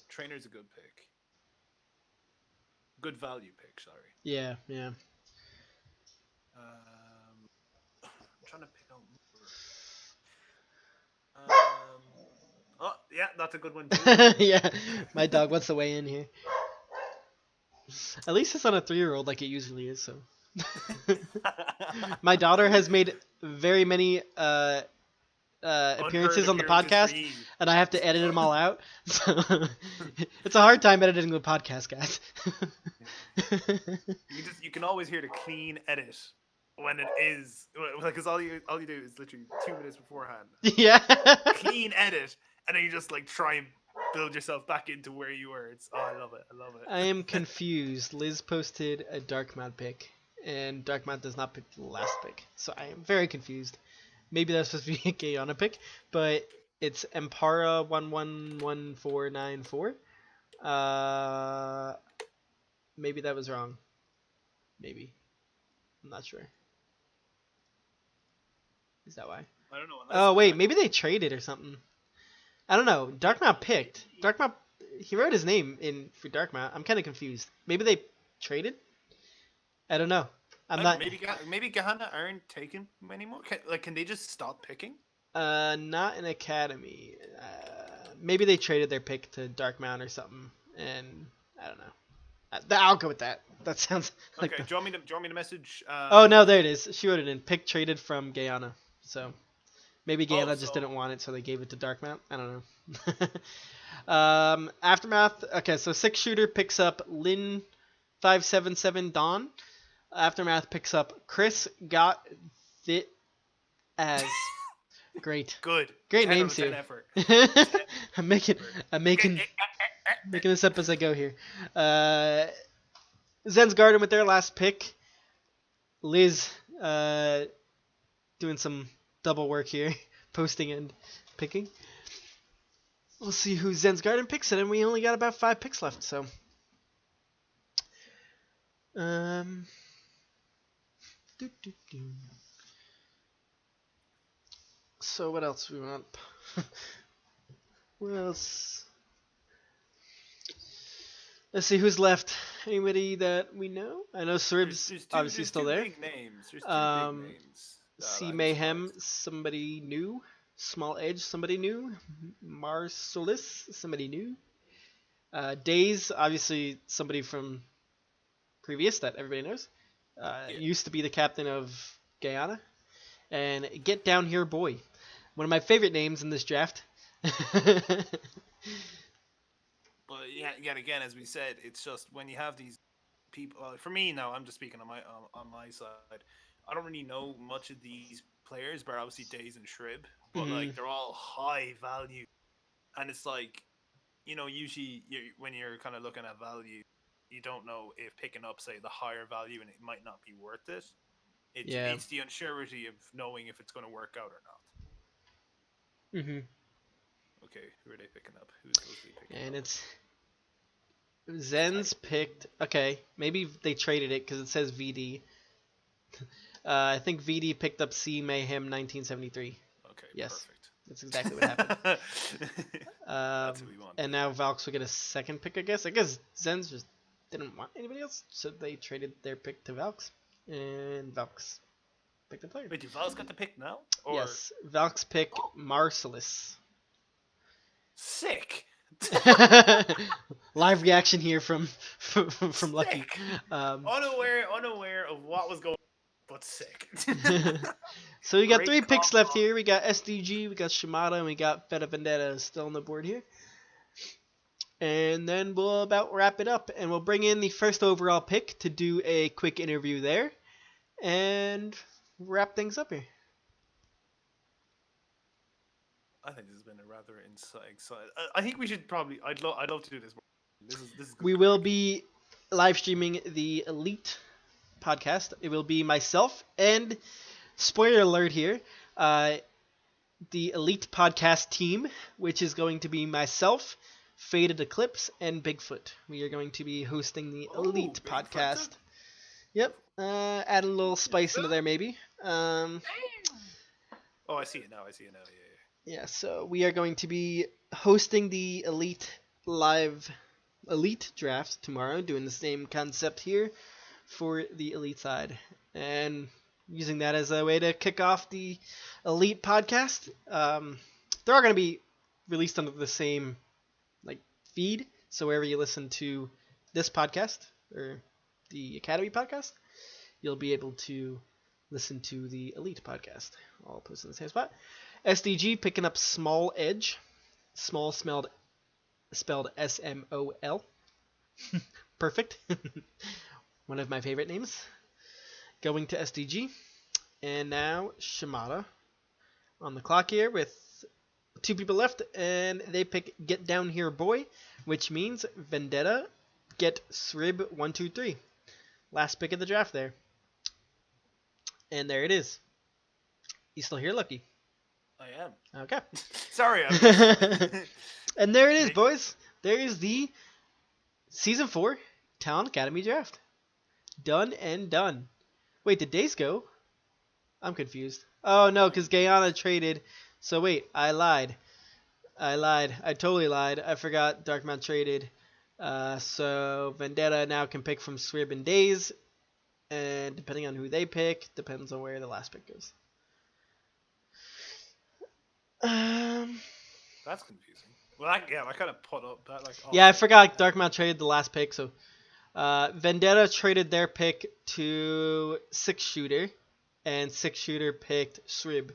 Trainer's a good pick. Good value pick. Sorry. Yeah. I'm trying to pick out more. Oh, yeah, that's a good one too. Yeah, my dog wants to weigh in here. At least it's not a 3-year-old like it usually is. So, my daughter has made very many appearances on the podcast, and I have to edit them all out. So it's a hard time editing the podcast, guys. You can always hear the clean edit when it is, because all you do is literally 2 minutes beforehand. Yeah. Clean edit, and then you just like try and build yourself back into where you were. I love it. I am confused. Liz posted a Darkmount pick, and Darkmount does not pick the last pick, so I am very confused. Maybe that's supposed to be a Gayana pick, but it's Empara 111494. Maybe that was wrong. Maybe. I'm not sure. Is that why? I don't know. Oh wait, maybe they traded or something. I don't know. Darkmount picked. Darkmount. He wrote his name in for Darkmount. I'm kind of confused. Maybe they traded. I don't know. I'm not. Maybe Gehenna aren't taken anymore. Can they just stop picking? Not an academy. Maybe they traded their pick to Darkmount or something, and I don't know. I'll go with that. That sounds like. Okay. Do you want me to message? Oh no, there it is. She wrote it in. Pick traded from Guyana. So maybe Guyana just didn't want it, so they gave it to Darkmount. I don't know. Aftermath. Okay, so 6-shooter picks up Lin 577 Dawn. Aftermath picks up Chris Got Fit as. Great. Good. Great names here. Effort. I'm making this up as I go here. Zen's Garden with their last pick. Liz doing some double work here, posting and picking. We'll see who Zen's Garden picks, and we only got about 5 picks left, so. So what else we want? What else? Let's see who's left. Anybody that we know? I know Srib's obviously still there. Big names. There's 2 big names. C Mayhem, somebody new. Small Edge, somebody new. Marsolis, somebody new. Days, obviously somebody from previous that everybody knows. Used to be the captain of Guyana. And Get Down Here Boy. One of my favorite names in this draft. But yet again, as we said, it's just when you have these people. For me now, I'm just speaking on my side. I don't really know much of these players, but obviously Days and Shrib, but Hmm. like they're all high value, and it's like usually when you're kind of looking at value, you don't know if picking up say the higher value and it might not be worth it. Yeah. It's the uncertainty of knowing if it's going to work out or not. Hmm. Okay, who are they picking up? Who's supposedly picking And up? it's It's Zen's picked. Okay, maybe they traded it because it says VD. I think VD picked up C Mayhem 1973. Okay, Yes, perfect. that's exactly what happened. That's who we And wanted. now Valks will get a second pick, I guess. I guess Zen's just didn't want anybody else, so they traded their pick to Valks. And Valks picked a player. Wait, do Val's got the pick now? Or Yes, Valks pick Marcellus. sick. Live reaction here from Lucky. Sick. Um, Unaware of what was going on, but sick. so we got Great 3 picks call. left here. We got SDG, we got Shimada, and we got Feta Vendetta still on the board here. And then we'll about wrap it up, and we'll bring in the first overall pick to do a quick interview there, and wrap things up here. I think this has been a rather exciting. I think we should probably. I'd love to do this more. This is good We will crack. be live streaming the Elite podcast. It will be myself and, spoiler alert here, the Elite podcast team, which is going to be myself, Faded Eclipse, and Bigfoot. We are going to be hosting the Elite Bigfoot podcast. too? Yep, add a little spice into there maybe. Oh, I see it now. Yeah. Yeah, so we are going to be hosting the Elite Draft tomorrow, doing the same concept here for the Elite side, and using that as a way to kick off the Elite podcast. They're all going to be released under the same feed, so wherever you listen to this podcast or the Academy podcast, you'll be able to listen to the Elite podcast, all posted in the same spot. SDG picking up Small Edge, small spelled SMOL. Perfect. One of my favorite names. Going to SDG. And now Shimada on the clock here with 2 people left, and they pick Get Down Here Boy, which means Vendetta, get Srib 123. Last pick of the draft there. And there it is. You still here, Lucky? I am. Okay. Sorry, I'm just... And there it is, boys. There is the Season 4 Talon Academy Draft. Done and done. Wait, did Days go? I'm confused. Oh, no, because Guyana traded. So wait, I lied. I totally lied. I forgot Darkmount traded. So Vendetta now can pick from Srib and Days. And depending on who they pick, depends on where the last pick goes. That's confusing. Well, I kind of put up that Yeah, I forgot Darkmount traded the last pick, so Vendetta traded their pick to 6-shooter, and 6-shooter picked Srib,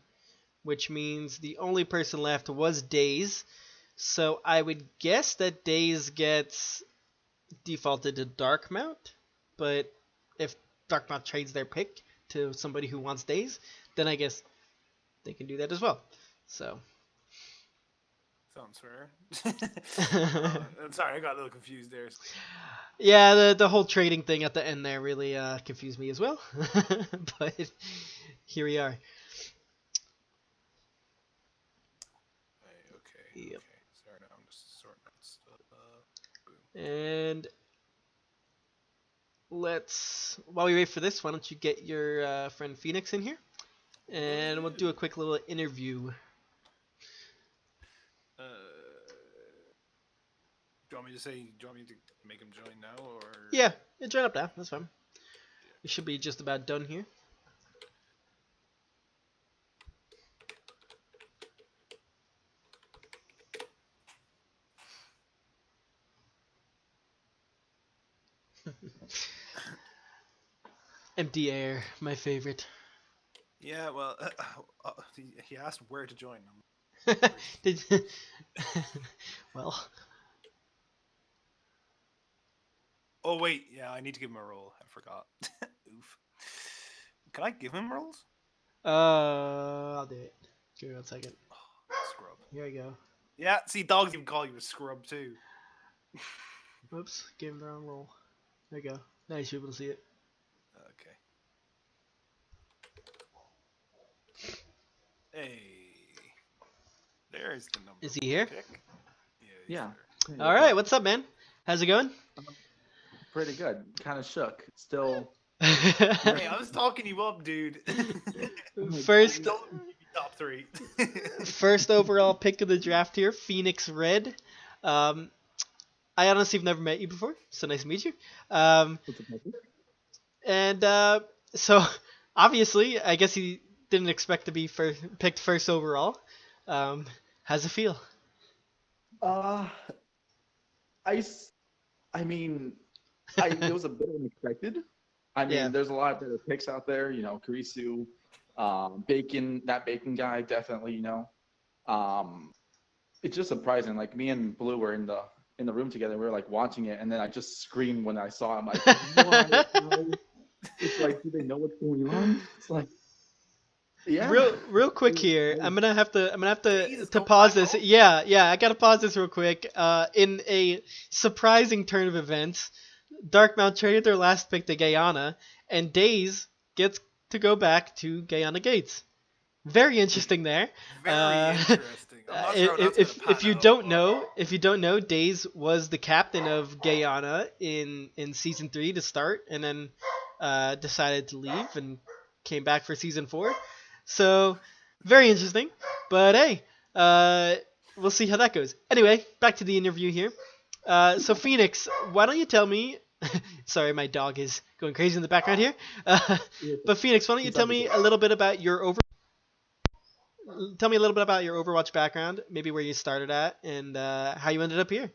which means the only person left was Days. So I would guess that Days gets defaulted to Darkmount, but if Darkmount trades their pick to somebody who wants Days, then I guess they can do that as well. So. Sounds fair. I'm sorry, I got a little confused there. Yeah, the whole trading thing at the end there really confused me as well. But here we are. Okay. Yep. Sorry, now I'm just sorting out stuff. And while we wait for this, why don't you get your friend Phoenix in here, and we'll do a quick little interview. Do you want me to make him join now, or? Yeah, join up now. That's fine. We should be just about done here. Empty air, my favorite. Yeah, well, he asked where to join. Well, Oh wait, yeah, I need to give him a roll. I forgot. Oof. Can I give him rolls? I'll do it. Give me 1 second. Scrub. Here we go. Yeah, see, dogs even call you a scrub too. Whoops, gave him the wrong roll. There we go. Now you should be able to see it. Okay. Hey, there's the number. Is he here? Pick. Yeah, he's Yeah. there. All right, what's up, man? How's it going? Pretty good. Kind of shook. Still. Hey, I was talking you up, dude. First, Don't give me top 3. first overall pick of the draft here, Phoenix Red. I honestly have never met you before, so nice to meet you. And so obviously, I guess he didn't expect to be picked first overall. How's it feel? Uh, I mean, it was a bit unexpected. I mean, Yeah. there's a lot of better picks out there. You know, Karisu, Bacon. That Bacon guy definitely. You know, it's just surprising. Like me and Blue were in the room together. We were like watching it, and then I just screamed when I saw him. Like, what? It's like, do they know what's going on? It's like, yeah. Real quick here. I'm gonna have Jesus, to go pause back this. up. Yeah, I gotta pause this real quick. In a surprising turn of events, Darkmount traded their last pick to Guyana, and Days gets to go back to Guyana Gates. Very interesting there. Very interesting. I'm not sure how that's if gonna if you pan don't out, know, Days was the captain of Guyana in season 3 to start, and then decided to leave and came back for season 4. So very interesting. But hey, we'll see how that goes. Anyway, back to the interview here. So Phoenix, why don't you tell me? Sorry, my dog is going crazy in the background here. But Phoenix, why don't you tell me a little bit about your Tell me a little bit about your Overwatch background, maybe where you started at, and how you ended up here.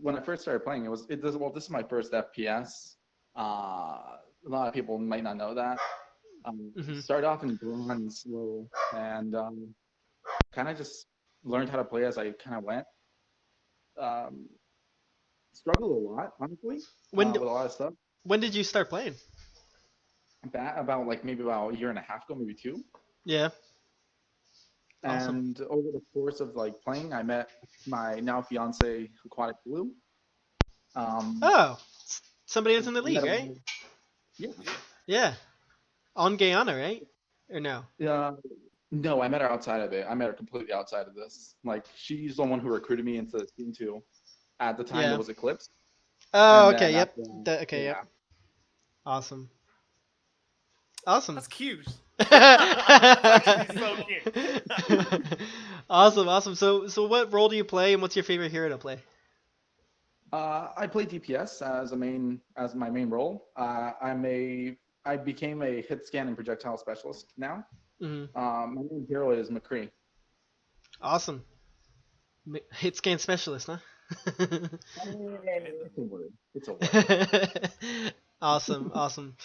When I first started playing, well, this is my first FPS. A lot of people might not know that. Mm-hmm. Started off in bronze low, and kind of just learned how to play as I kind of went. Struggled a lot, honestly, When with a lot of stuff. when did you start playing? About like maybe about a year and a half ago, maybe 2. Yeah. Awesome. And over the course of like playing, I met my now fiance, Aquatic Blue. Oh, somebody that's in the I met league, him- right? Yeah. Yeah. On Guyana, right? Or no? No, I met her outside of it. I met her completely outside of this. Like, she's the one who recruited me into Team 2. At the time, Yeah. it was Eclipse. Oh, And okay. then Yep. after- Okay. yeah. Yep. Awesome. Awesome. That's cute. That's actually so cute. Awesome. So what role do you play, and what's your favorite hero to play? I play DPS as my main role. I became a hit scan and projectile specialist now. Hmm. My main hero is McCree. Awesome. Hit scan specialist, huh? It's a word. It's a word. Awesome.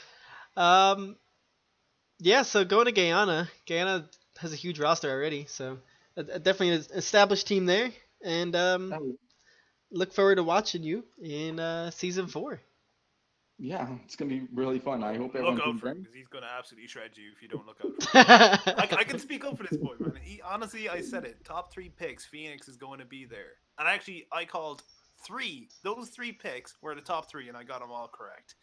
Yeah, so going to Guyana has a huge roster already, so definitely an established team there, and Oh, look forward to watching you in season 4. yeah, it's gonna be really fun. I hope Look everyone out tunes for him in. because he's gonna absolutely shred you if you don't look out for him. I can speak up for this boy, man. Honestly, I said it. Top 3 picks, Phoenix is going to be there. And actually, I called 3. Those 3 picks were the top 3, and I got them all correct.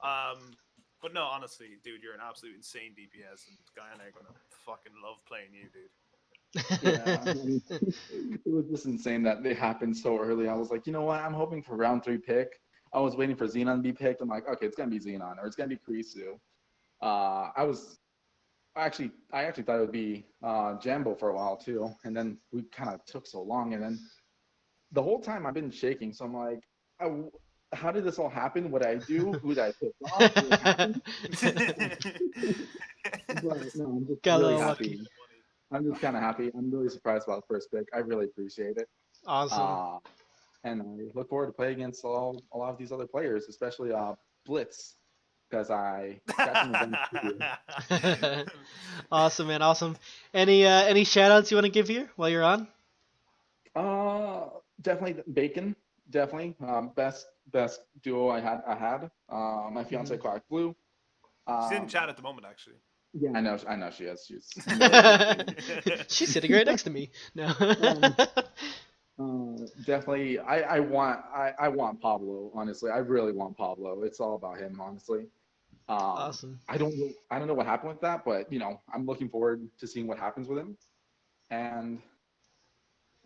But no, honestly, dude, you're an absolute insane DPS, and Guyana are gonna fucking love playing you, dude. Yeah, I mean, it was just insane that it happened so early. I was like, you know what? I'm hoping for round 3 pick. I was waiting for Xenon to be picked. I'm like, okay, it's gonna be Xenon or it's gonna be Kurisu. I actually thought it would be Jambo for a while too, and then we kind of took so long, and then the whole time I've been shaking. So I'm like, how did this all happen? What did I do? Who did I pick off? What happened? But no, I'm just Got a really little happy. lucky. I'm just kind of happy. I'm really surprised about the first pick. I really appreciate it. Awesome. And I look forward to playing against a lot of these other players, especially Blitz, because I got some events. Awesome, man. Awesome. Any shout outs you want to give here while you're on? Definitely Bacon. definitely. Best duo I had. My fiance clocked Blue. She's in Um, chat at the moment, actually. yeah, I know she is. She's She's sitting right next to me. No. um, definitely. I want Pablo. Honestly, I really want Pablo. It's all about him. Honestly. Awesome. I don't know what happened with that, but I'm looking forward to seeing what happens with him. And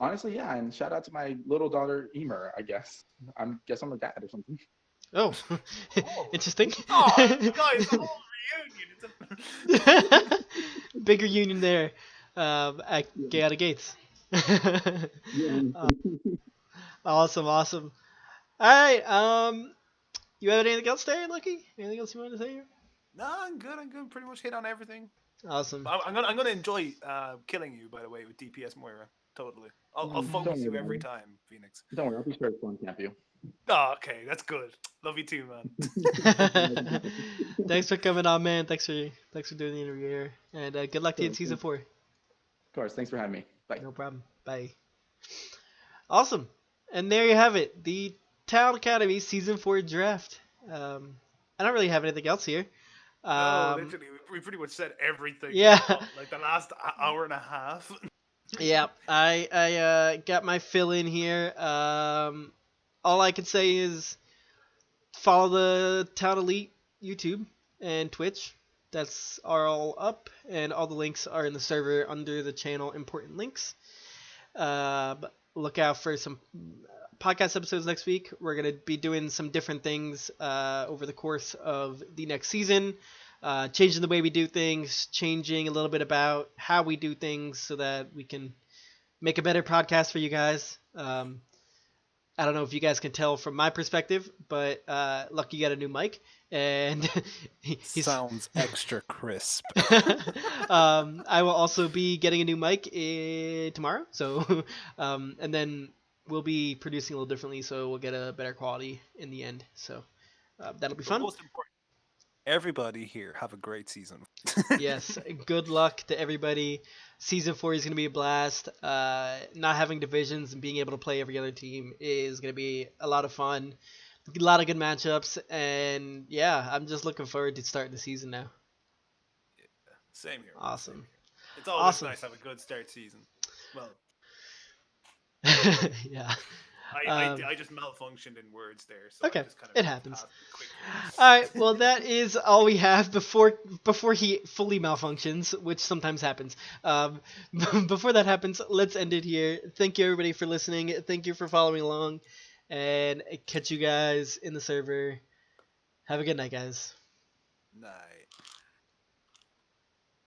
honestly, yeah, and shout out to my little daughter Emer, I guess. Guess I'm a dad or something. Oh, Oh, interesting. oh, guys, the whole reunion. It's a... Bigger union there at Yeah. Gay Out of Gates. Yeah. Uh, awesome, awesome. All right. You have anything else there, Lucky? Anything else you want to say here? No, I'm good. I'm good. Pretty much hit on everything. Awesome. I'm gonna enjoy killing you, by the way, with DPS Moira. Totally. I'll focus you every time, Phoenix. Don't worry, I'll be sure to phone camp you. Oh, okay, that's good. Love you too, man. Thanks for coming on, man. Thanks for doing the interview here, and good luck to you in season 4. Of course, thanks for having me. Bye. No problem. Bye. Awesome. And there you have it, the Talon Academy season 4 draft. I don't really have anything else here. No, literally, we pretty much said everything. Yeah. Like the last hour and a half. Yeah, I got my fill in here. All I can say is follow the Town Elite YouTube and Twitch. That's all up, and all the links are in the server under the channel important links. Look out for some podcast episodes next week. We're going to be doing some different things over the course of the next season. Changing the way we do things, changing a little bit about how we do things so that we can make a better podcast for you guys. I don't know if you guys can tell from my perspective, but Lucky got a new mic, and he sounds extra crisp. I will also be getting a new mic tomorrow, so and then we'll be producing a little differently, so we'll get a better quality in the end. So that'll be fun. Most important, everybody here have a great season. Yes, good luck to everybody. Season 4 is going to be a blast. Not having divisions and being able to play every other team is going to be a lot of fun. A lot of good matchups, and yeah, I'm just looking forward to starting the season now. same here. Awesome. Same here. It's always Awesome. nice to have a good start season. Well, yeah. I just malfunctioned in words there. So Okay, I just kind of it happens. passed quickly. All right, well that is all we have before he fully malfunctions, which sometimes happens. Before that happens, let's end it here. Thank you everybody for listening. Thank you for following along, and catch you guys in the server. Have a good night, guys. Night.